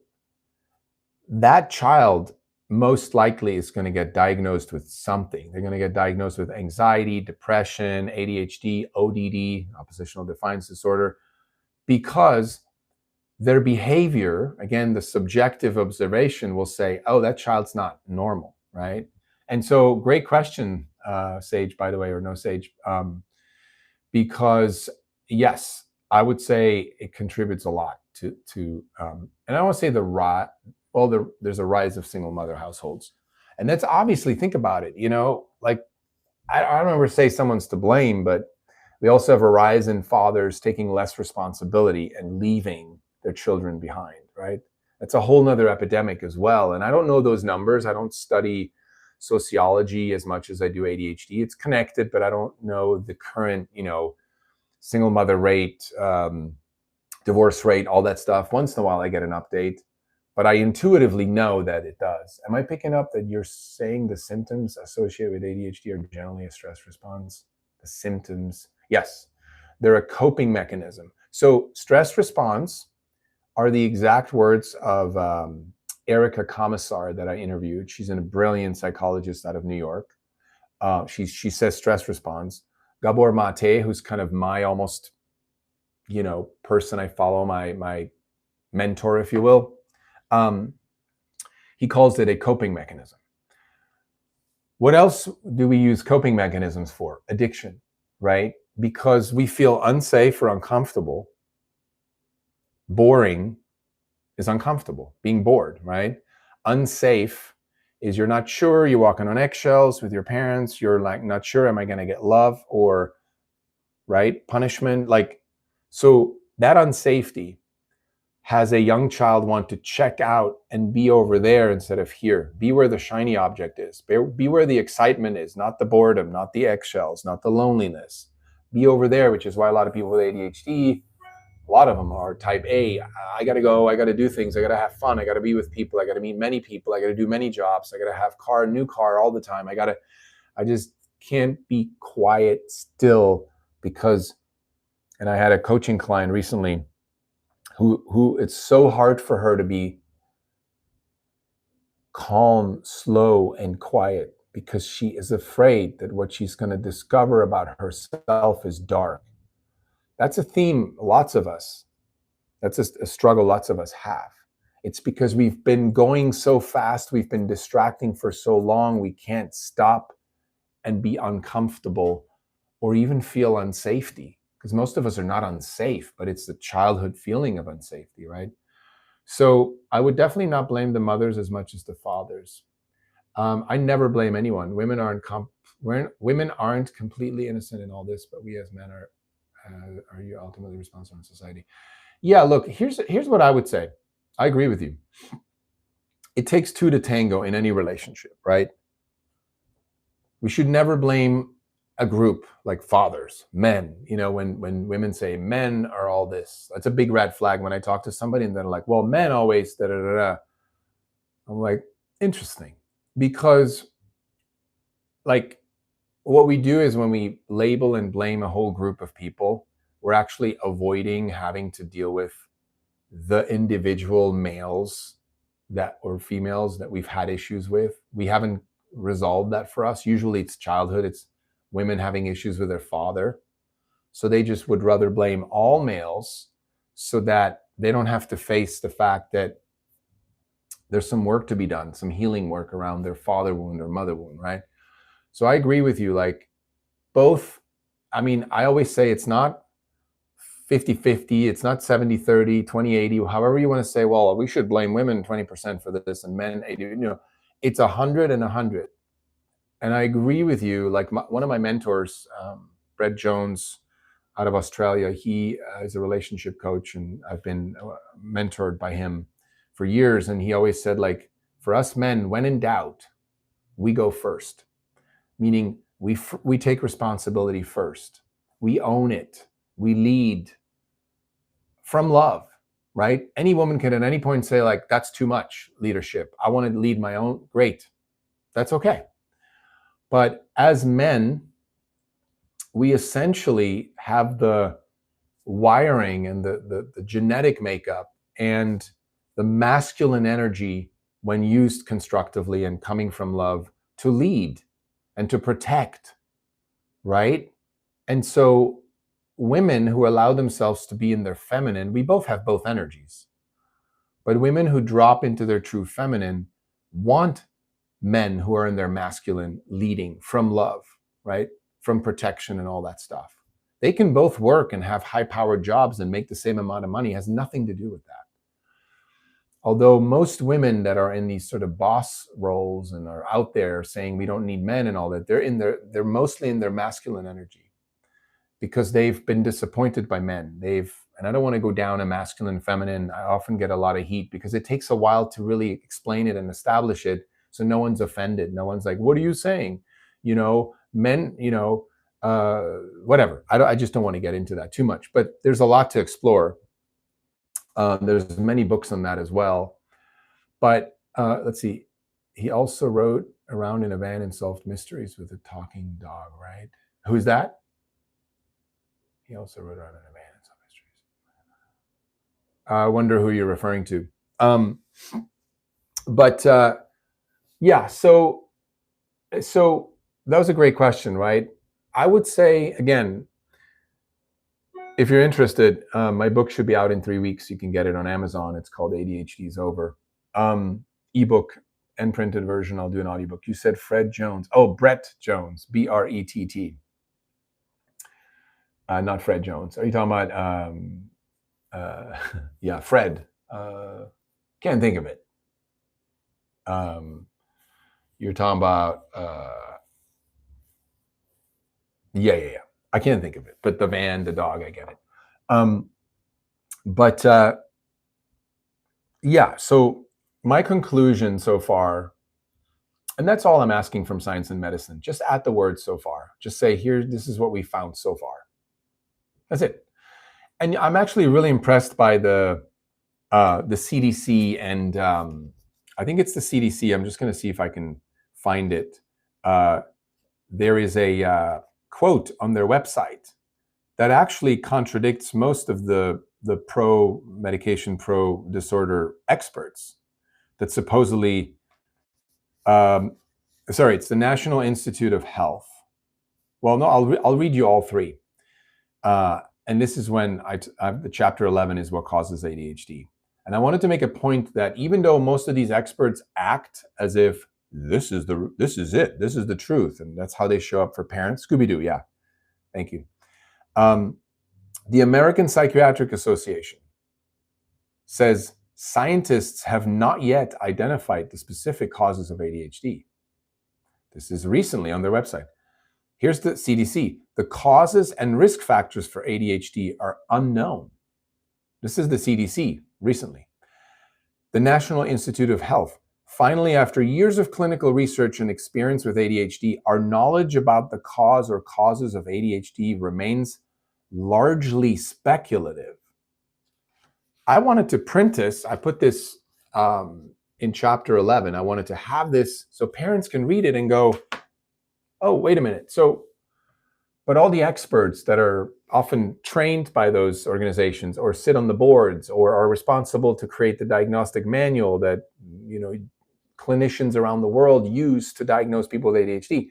that child most likely is going to get diagnosed with something. They're going to get diagnosed with anxiety, depression, ADHD, ODD, oppositional defiance disorder, because their behavior, again, the subjective observation will say, oh, that child's not normal, right? And so great question, Sage, by the way, or no Sage, because yes, I would say it contributes a lot to and I don't want to say there's a rise of single mother households. And that's obviously, think about it, like, I don't ever say someone's to blame, but we also have a rise in fathers taking less responsibility and leaving their children behind, right? That's a whole nother epidemic as well. And I don't know those numbers. I don't study sociology as much as I do ADHD. It's connected, but I don't know the current, single mother rate, divorce rate, all that stuff. Once in a while, I get an update, but I intuitively know that it does. Am I picking up that you're saying the symptoms associated with ADHD are generally a stress response? The symptoms, yes, they're a coping mechanism. So stress response are the exact words of Erica Commissar that I interviewed. She's a brilliant psychologist out of New York. She says stress response. Gabor Mate, who's kind of my almost, person I follow, my mentor, if you will, he calls it a coping mechanism. What else do we use coping mechanisms for? Addiction, right? Because we feel unsafe or uncomfortable. Boring is uncomfortable, being bored, right? Unsafe is you're not sure, you're walking on eggshells with your parents, you're like not sure, am I going to get love or, right, punishment? So that unsafety has a young child want to check out and be over there instead of here. Be where the shiny object is. Be where the excitement is, not the boredom, not the eggshells, not the loneliness. Be over there, which is why a lot of people with ADHD, a lot of them are type A. I got to go. I got to do things. I got to have fun. I got to be with people. I got to meet many people. I got to do many jobs. I got to have new car all the time. I just can't be quiet still because, and I had a coaching client recently who it's so hard for her to be calm, slow, and quiet because she is afraid that what she's going to discover about herself is dark. That's a theme, lots of us. That's a struggle lots of us have. It's because we've been going so fast, we've been distracting for so long, we can't stop and be uncomfortable or even feel unsafety. Because most of us are not unsafe, but it's the childhood feeling of unsafety, right? So I would definitely not blame the mothers as much as the fathers. I never blame anyone. Women aren't completely innocent in all this, but we as men are you ultimately responsible in society? Yeah, look, here's what I would say. I agree with you. It takes two to tango in any relationship, right? We should never blame a group like fathers, men. When women say men are all this, that's a big red flag when I talk to somebody and they're like, well, men always da da da da. I'm like, interesting. Because what we do is when we label and blame a whole group of people, we're actually avoiding having to deal with the individual males or females that we've had issues with. We haven't resolved that for us. Usually it's childhood. It's women having issues with their father. So they just would rather blame all males so that they don't have to face the fact that there's some work to be done, some healing work around their father wound or mother wound, right? So I agree with you. Both, I always say it's not 50-50, it's not 70-30, 20-80, however you want to say, well, we should blame women 20% for this and men 80, it's 100 and 100. And I agree with you. One of my mentors, Brett Jones out of Australia, he is a relationship coach and I've been mentored by him for years. And he always said, for us men, when in doubt, we go first. Meaning we take responsibility first. We own it. We lead from love, right? Any woman can at any point say that's too much leadership. I want to lead my own. Great. That's okay. But as men, we essentially have the wiring and the genetic makeup and the masculine energy when used constructively and coming from love to lead and to protect, right? And so women who allow themselves to be in their feminine, we both have both energies. But women who drop into their true feminine want men who are in their masculine leading from love, right? From protection and all that stuff. They can both work and have high-powered jobs and make the same amount of money. It has nothing to do with that. Although most women that are in these sort of boss roles and are out there saying we don't need men and all that, they're mostly in their masculine energy because they've been disappointed by men. and I don't want to go down a masculine, feminine. I often get a lot of heat because it takes a while to really explain it and establish it. So no one's offended. No one's like, what are you saying? Men, whatever. I just don't want to get into that too much, but there's a lot to explore. There's many books on that as well. But let's see. He also wrote Around in a Van and Solved Mysteries with a Talking Dog, right? Who's that? He also wrote Around in a Van and Solved Mysteries. I wonder who you're referring to. Yeah, so that was a great question, right? I would say, again, if you're interested, my book should be out in 3 weeks. You can get it on Amazon. It's called ADHD is Over. Ebook and printed version. I'll do an audiobook. You said Fred Jones. Oh, Brett Jones, Brett. Not Fred Jones. Are you talking about, yeah, Fred. Can't think of it. You're talking about, yeah. I can't think of it, but the van, the dog, I get it. Yeah, so my conclusion so far, and that's all I'm asking from science and medicine, just add the word so far. Just say, here, this is what we found so far. That's it. And I'm actually really impressed by the CDC, and I think it's the CDC. I'm just going to see if I can find it. There is a quote on their website that actually contradicts most of the pro-medication, pro-disorder experts that supposedly, it's the National Institute of Health. Well, no, I'll read you all three. And this is when the chapter 11 is what causes ADHD. And I wanted to make a point that even though most of these experts act as if this is it, this is the truth, and that's how they show up for parents. Scooby-Doo, yeah. Thank you. The American Psychiatric Association says scientists have not yet identified the specific causes of ADHD. This is recently on their website. Here's the CDC. The causes and risk factors for ADHD are unknown. This is the CDC recently. The National Institute of Health. Finally, after years of clinical research and experience with ADHD, our knowledge about the cause or causes of ADHD remains largely speculative. I wanted to print this. I put this in chapter 11. I wanted to have this so parents can read it and go, oh, wait a minute. But all the experts that are often trained by those organizations or sit on the boards or are responsible to create the diagnostic manual that, clinicians around the world use to diagnose people with ADHD,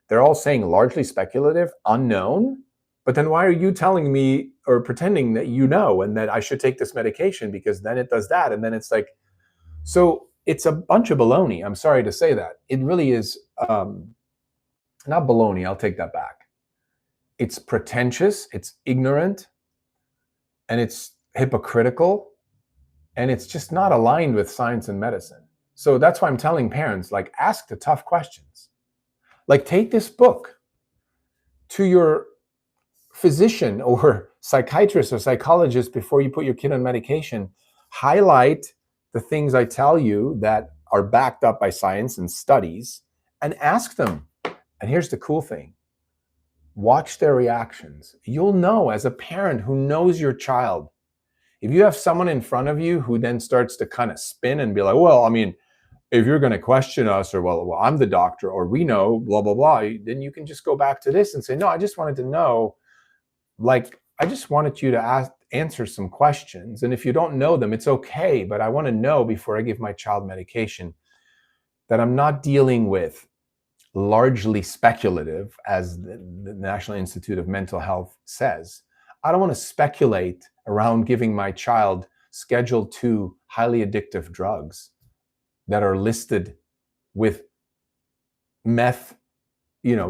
they're all saying largely speculative, unknown. But then why are you telling me or pretending that you know and that I should take this medication because then it does that? And then it's like, so it's a bunch of baloney. I'm sorry to say that. It really is not baloney. I'll take that back. It's pretentious, it's ignorant, and it's hypocritical, and it's just not aligned with science and medicine. So that's why I'm telling parents, ask the tough questions. Take this book to your physician or psychiatrist or psychologist before you put your kid on medication. Highlight the things I tell you that are backed up by science and studies and ask them. And here's the cool thing. Watch their reactions. You'll know as a parent who knows your child. If you have someone in front of you who then starts to kind of spin and be like, well, I mean, if you're going to question us or, well, I'm the doctor or we know, blah, blah, blah, then you can just go back to this and say, no, I just wanted to know, I just wanted you to answer some questions. And if you don't know them, it's okay. But I want to know before I give my child medication that I'm not dealing with largely speculative, as the National Institute of Mental Health says. I don't want to speculate around giving my child Schedule II highly addictive drugs that are listed with meth,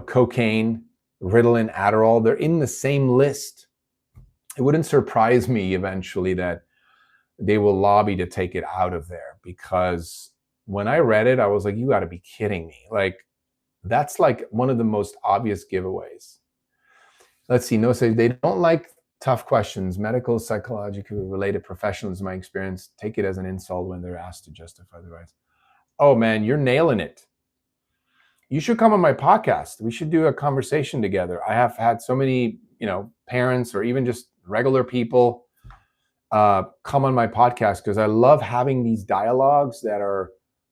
cocaine, Ritalin, Adderall. They're in the same list. It wouldn't surprise me eventually that they will lobby to take it out of there, because when I read it, I was like, you got to be kidding me. That's one of the most obvious giveaways. Let's see. No, say they don't like Tough questions. Medical, psychological related professionals, in my experience, take it as an insult when they're asked to justify the rights. Oh man, you're nailing it. You should come on my podcast. We should do a conversation together. I have had so many, parents or even just regular people come on my podcast because I love having these dialogues that are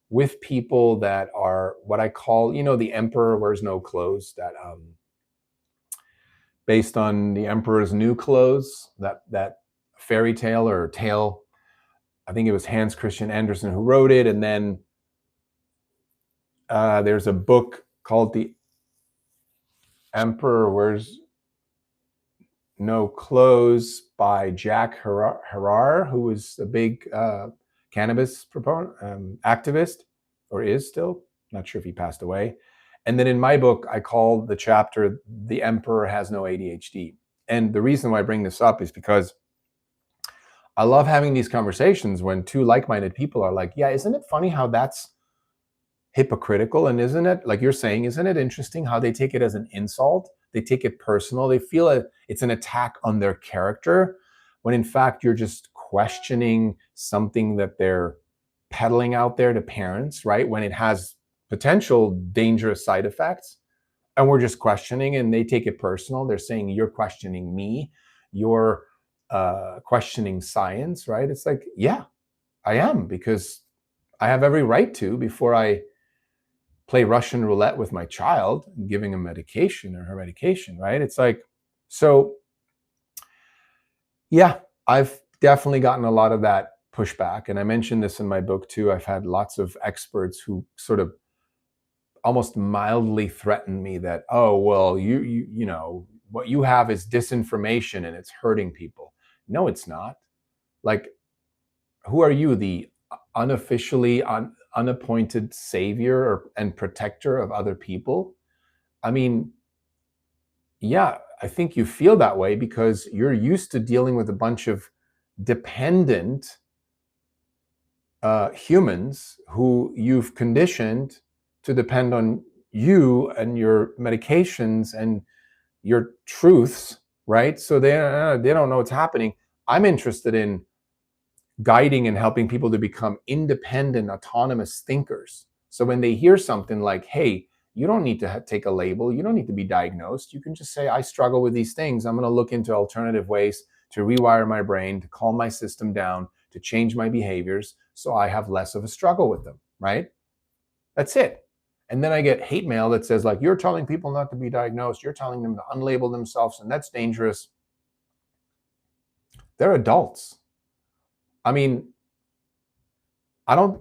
with people that are what I call, the emperor wears no clothes. That based on the emperor's new clothes, that fairy tale or tale. I think it was Hans Christian Andersen who wrote it, and then there's a book called The Emperor Wears No Clothes by Jack Herer, who was a big cannabis proponent, activist, or is still. Not sure if he passed away. And then in my book, I call the chapter "The Emperor Has No ADHD." And the reason why I bring this up is because I love having these conversations when two like-minded people are like, yeah, isn't it funny how that's hypocritical? And isn't it, like you're saying, isn't it interesting how they take it as an insult? They take it personal. They feel it's an attack on their character, when in fact you're just questioning something that they're peddling out there to parents, right? When it has potential dangerous side effects. And we're just questioning, and they take it personal. They're saying, you're questioning me. You're questioning science, right? It's like, yeah, I am, because I have every right to before I play Russian roulette with my child, giving him medication or her medication, right? It's like, so yeah, I've definitely gotten a lot of that pushback. And I mentioned this in my book too. I've had lots of experts who sort of almost mildly threaten me that, oh, well, you know, what you have is disinformation and it's hurting people. No, it's not. Like, who are you, the unofficially unappointed savior and protector of other people? I mean, yeah, I think you feel that way because you're used to dealing with a bunch of dependent humans who you've conditioned to depend on you and your medications and your truths, right? So they don't know what's happening. I'm interested in guiding and helping people to become independent, autonomous thinkers. So when they hear something like, hey, you don't need to take a label, you don't need to be diagnosed, you can just say, I struggle with these things. I'm going to look into alternative ways to rewire my brain, to calm my system down, to change my behaviors so I have less of a struggle with them, right? That's it. And then I get hate mail that says, like, you're telling people not to be diagnosed, you're telling them to unlabel themselves, and that's dangerous. They're adults. I mean, I don't,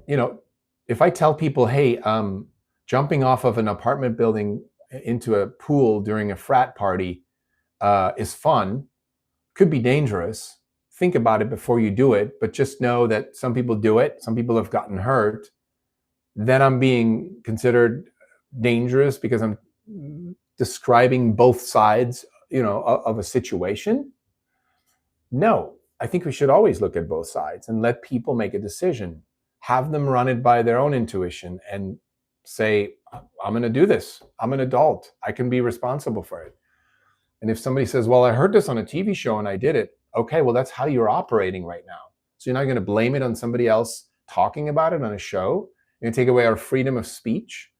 if I tell people, hey, jumping off of an apartment building into a pool during a frat party is fun, could be dangerous. Think about it before you do it, but just know that some people do it. Some people have gotten hurt. Then I'm being considered dangerous because I'm describing both sides, of a situation. No, I think we should always look at both sides and let people make a decision. Have them run it by their own intuition and say, I'm going to do this. I'm an adult. I can be responsible for it. And if somebody says, well, I heard this on a TV show and I did it. Okay, well, that's how you're operating right now. So you're not going to blame it on somebody else talking about it on a show. You're going to take away our freedom of speech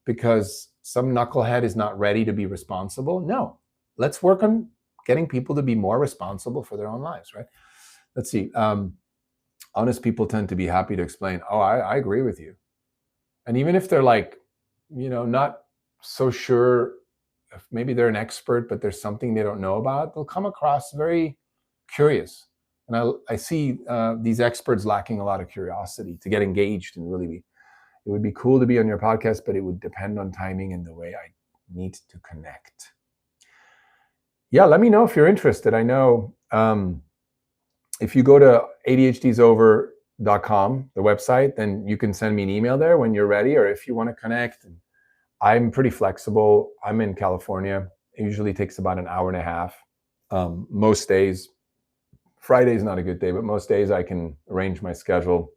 because some knucklehead is not ready to be responsible. No, let's work on getting people to be more responsible for their own lives, right? Let's see. Honest people tend to be happy to explain, oh, I agree with you. And even if they're like, not so sure, if maybe they're an expert, but there's something they don't know about, they'll come across very curious. And I see these experts lacking a lot of curiosity to get engaged and really it would be cool to be on your podcast, but it would depend on timing and the way I need to connect. Yeah, let me know if you're interested. I know if you go to ADHDisover.com, the website, then you can send me an email there when you're ready, or if you want to connect. I'm pretty flexible. I'm in California. It usually takes about an hour and a half. Most days, Friday's not a good day, but most days I can arrange my schedule.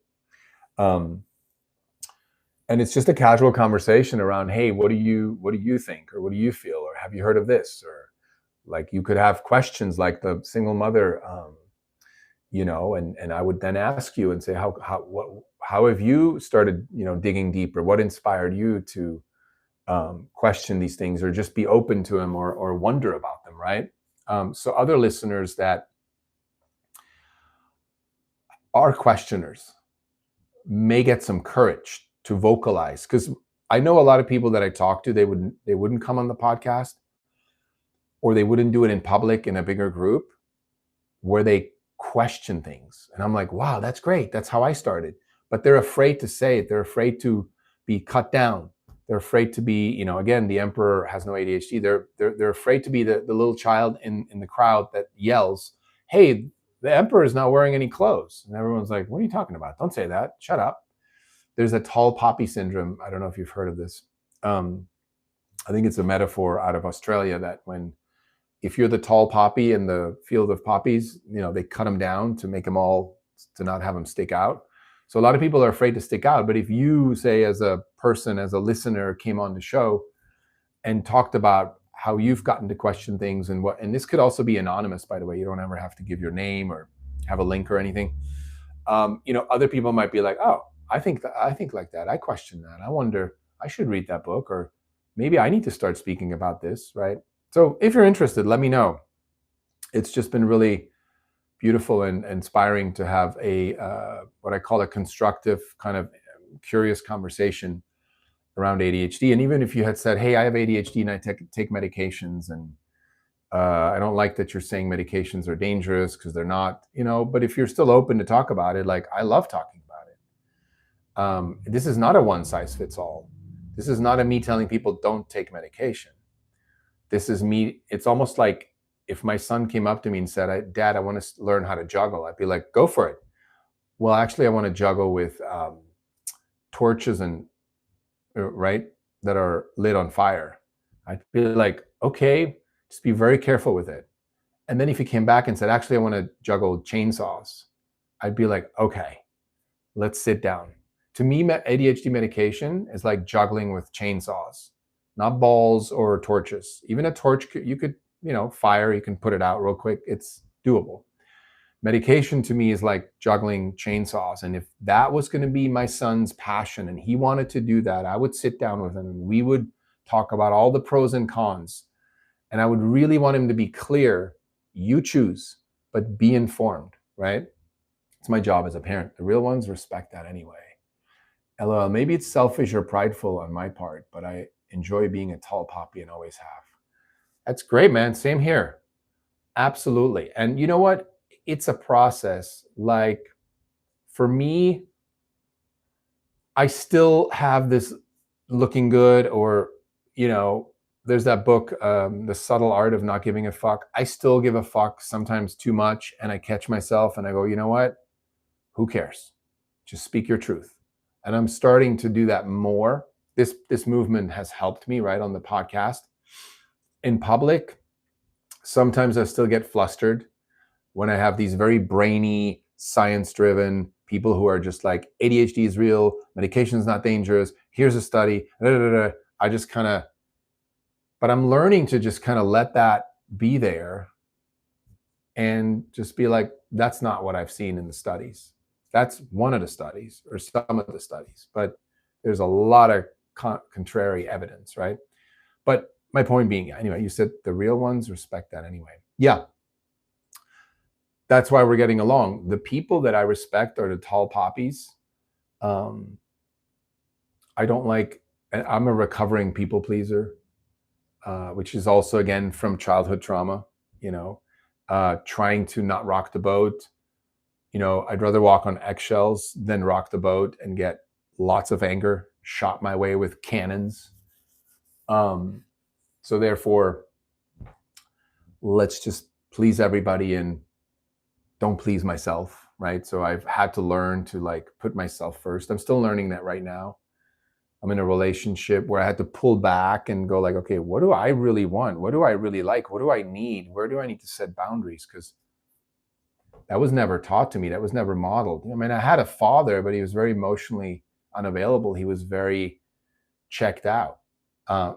And it's just a casual conversation around, hey, what do you think? Or what do you feel? Or have you heard of this? Or Like you could have questions like the single mother, and I would then ask you and say, how have you started, digging deeper? What inspired you to question these things, or just be open to them, or wonder about them, right? So other listeners that are questioners may get some courage to vocalize, because I know a lot of people that I talk to, they wouldn't come on the podcast, or they wouldn't do it in public in a bigger group where they question things. And I'm like, wow, that's great. That's how I started. But they're afraid to say it. They're afraid to be cut down. They're afraid to be, again, the emperor has no ADHD. They're afraid to be the little child in the crowd that yells, hey, the emperor is not wearing any clothes. And everyone's like, what are you talking about? Don't say that. Shut up. There's a tall poppy syndrome. I don't know if you've heard of this. I think it's a metaphor out of Australia that if you're the tall poppy in the field of poppies, they cut them down to make them all, to not have them stick out. So a lot of people are afraid to stick out. But if you, say, as a person, as a listener, came on the show and talked about how you've gotten to question things, and this could also be anonymous, by the way. You don't ever have to give your name or have a link or anything. Other people might be like, oh, I think like that. I question that. I wonder, I should read that book, or maybe I need to start speaking about this, right? So if you're interested, let me know. It's just been really beautiful and inspiring to have a what I call a constructive, kind of curious conversation around ADHD. And even if you had said, hey, I have ADHD and I take medications, and I don't like that you're saying medications are dangerous, because they're not, but if you're still open to talk about it, like, I love talking about it. This is not a one size fits all. This is not me telling people don't take medication. This is me. It's almost like if my son came up to me and said, Dad, I want to learn how to juggle. I'd be like, go for it. Well, actually, I want to juggle with torches and right, that are lit on fire. I'd be like, okay, just be very careful with it. And then if he came back and said, actually, I want to juggle chainsaws, I'd be like, okay, let's sit down. To me, ADHD medication is like juggling with chainsaws, not balls or torches. Even a torch, you could, fire, you can put it out real quick. It's doable. Medication to me is like juggling chainsaws. And if that was going to be my son's passion and he wanted to do that, I would sit down with him and we would talk about all the pros and cons. And I would really want him to be clear. You choose, but be informed, right? It's my job as a parent. The real ones respect that anyway. LOL, maybe it's selfish or prideful on my part, but I enjoy being a tall poppy and always have. That's great, man. Same here. Absolutely. And you know what? It's a process. Like, for me, I still have this looking good, or, there's that book, The Subtle Art of Not Giving a Fuck. I still give a fuck, sometimes too much. And I catch myself and I go, you know what? Who cares? Just speak your truth. And I'm starting to do that more. This movement has helped me, right, on the podcast. In public, sometimes I still get flustered when I have these very brainy, science-driven people who are just like, ADHD is real, medication is not dangerous, here's a study, I just kind of, but I'm learning to just kind of let that be there and just be like, that's not what I've seen in the studies. That's one of the studies, or some of the studies, but there's a lot of contrary evidence, right? But my point being, anyway, you said the real ones respect that anyway. Yeah. That's why we're getting along. The people that I respect are the tall poppies. I don't like, I'm a recovering people pleaser, which is also, again, from childhood trauma, trying to not rock the boat. I'd rather walk on eggshells than rock the boat and get lots of anger shot my way with cannons. So therefore, let's just please everybody and don't please myself, right? So I've had to learn to put myself first. I'm still learning that right now. I'm in a relationship where I had to pull back and go okay, what do I really want? What do I really like? What do I need? Where do I need to set boundaries? Because that was never taught to me. That was never modeled. I mean, I had a father, but he was very emotionally unavailable. He was very checked out.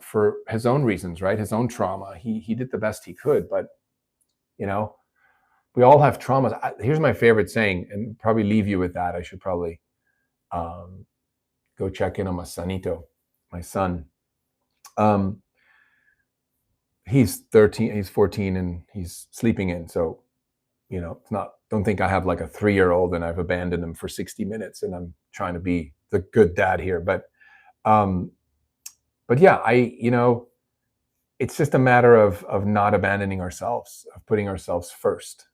for his own reasons, right? His own trauma. He did the best he could, but you know, we all have traumas. Here's my favorite saying, and probably leave you with that. I should probably um, go check in on my sonito, my son. Um, he's 13, he's 14, and he's sleeping in. So, it's not, don't think I have like a 3-year-old and I've abandoned him for 60 minutes and I'm trying to be the good dad here. Um, but yeah, it's just a matter of not abandoning ourselves, of putting ourselves first.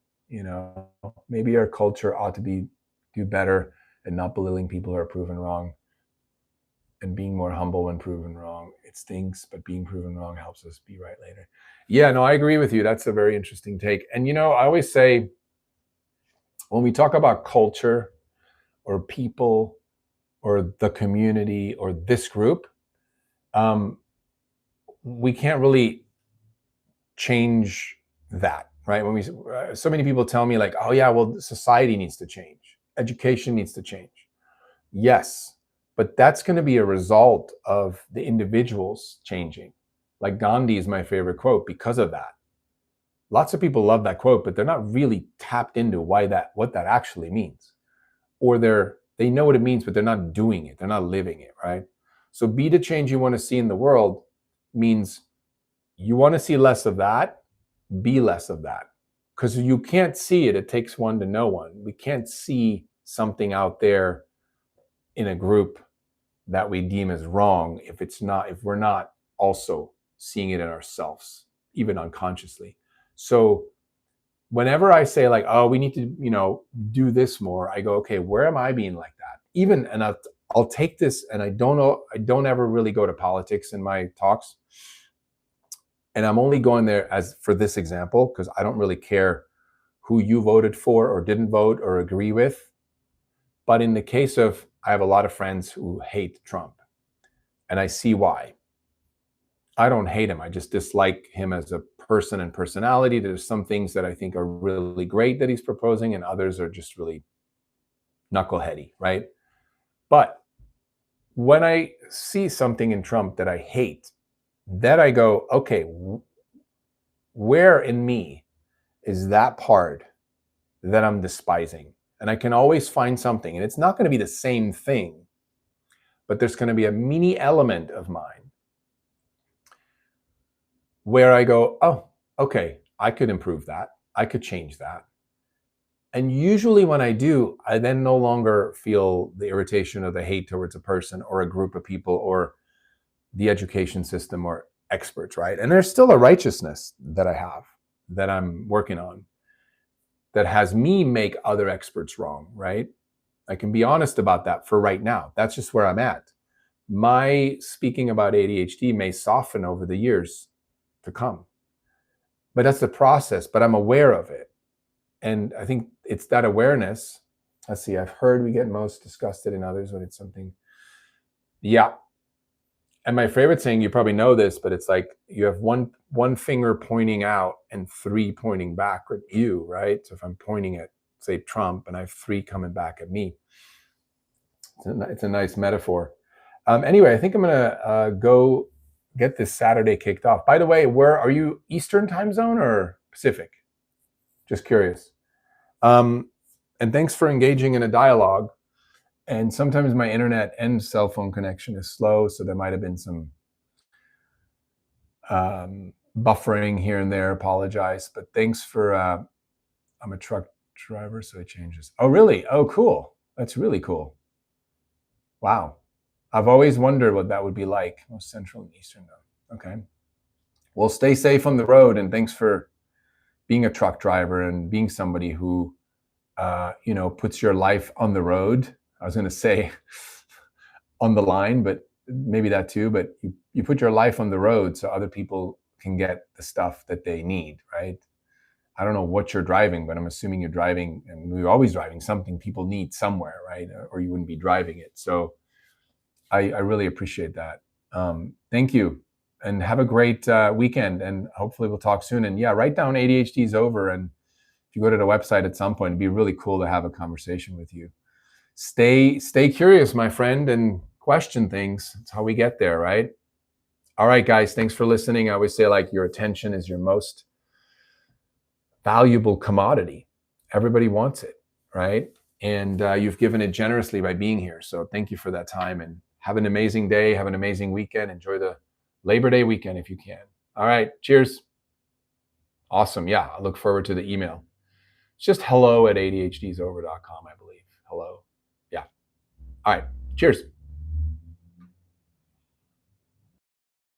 Maybe our culture ought to do better and not belittling people who are proven wrong, and being more humble when proven wrong. It stinks, but being proven wrong helps us be right later. Yeah, no, I agree with you. That's a very interesting take. And I always say, when we talk about culture or people or the community or this group, we can't really change that, right? When so many people tell me like, oh yeah, well, society needs to change, education needs to change. Yes, but that's going to be a result of the individuals changing. Like Gandhi is my favorite quote because of that. Lots of people love that quote, but they're not really tapped into what that actually means. Or they know what it means, but they're not doing it. They're not living it, right? So be the change you want to see in the world means you want to see less of that, be less of that. Because you can't see it. It takes one to know one. We can't see something out there in a group that we deem as wrong if we're not also seeing it in ourselves, even unconsciously. So whenever I say like, oh, we need to, do this more, I go, okay, where am I being like that? And I'll take this, and I don't ever really go to politics in my talks. And I'm only going there for this example, because I don't really care who you voted for or didn't vote or agree with. But in the case of, I have a lot of friends who hate Trump, and I see why. I don't hate him. I just dislike him as a person and personality. There's some things that I think are really great that he's proposing, and others are just really knuckleheady, right? But when I see something in Trump that I hate, then I go, okay, where in me is that part that I'm despising? And I can always find something, and it's not going to be the same thing, but there's going to be a mini element of mine where I go, oh, okay, I could improve that. I could change that. And usually when I do, I then no longer feel the irritation or the hate towards a person or a group of people or the education system or experts, right? And there's still a righteousness that I have, that I'm working on, that has me make other experts wrong, right? I can be honest about that for right now. That's just where I'm at. My speaking about ADHD may soften over the years to come, but that's the process. But I'm aware of it. And I think it's that awareness. Let's see, I've heard we get most disgusted in others when it's something. Yeah. And my favorite saying, you probably know this, but it's like you have one finger pointing out and 3 pointing back at you, right? So if I'm pointing at, say, Trump, and I have 3 coming back at me, it's a nice metaphor. Anyway, I think I'm gonna go get this Saturday kicked off. By the way, where are you? Eastern time zone or Pacific? Just curious. And thanks for engaging in a dialogue. And sometimes my internet and cell phone connection is slow, so there might have been some buffering here and there. Apologize, but thanks for. I'm a truck driver, so it changes. Oh, really? Oh, cool. That's really cool. Wow. I've always wondered what that would be like. Most Central and Eastern, though. Okay. Well, stay safe on the road, and thanks for being a truck driver and being somebody who, puts your life on the road. I was going to say on the line, but maybe that too. But you put your life on the road so other people can get the stuff that they need, right? I don't know what you're driving, but I'm assuming you're driving, and we're always driving something people need somewhere, right? Or you wouldn't be driving it. So I really appreciate that. Thank you, and have a great weekend, and hopefully we'll talk soon. And yeah, write down ADHD is over, and if you go to the website at some point, it'd be really cool to have a conversation with you. Stay curious, my friend, and question things. That's how we get there, right? All right, guys, thanks for listening. I always say, like, your attention is your most valuable commodity. Everybody wants it, right? And you've given it generously by being here. So thank you for that time, and have an amazing day. Have an amazing weekend. Enjoy the Labor Day weekend if you can. All right. Cheers. Awesome. Yeah. I look forward to the email. It's just hello at ADHDisover.com, I believe. Hello. Yeah. All right. Cheers.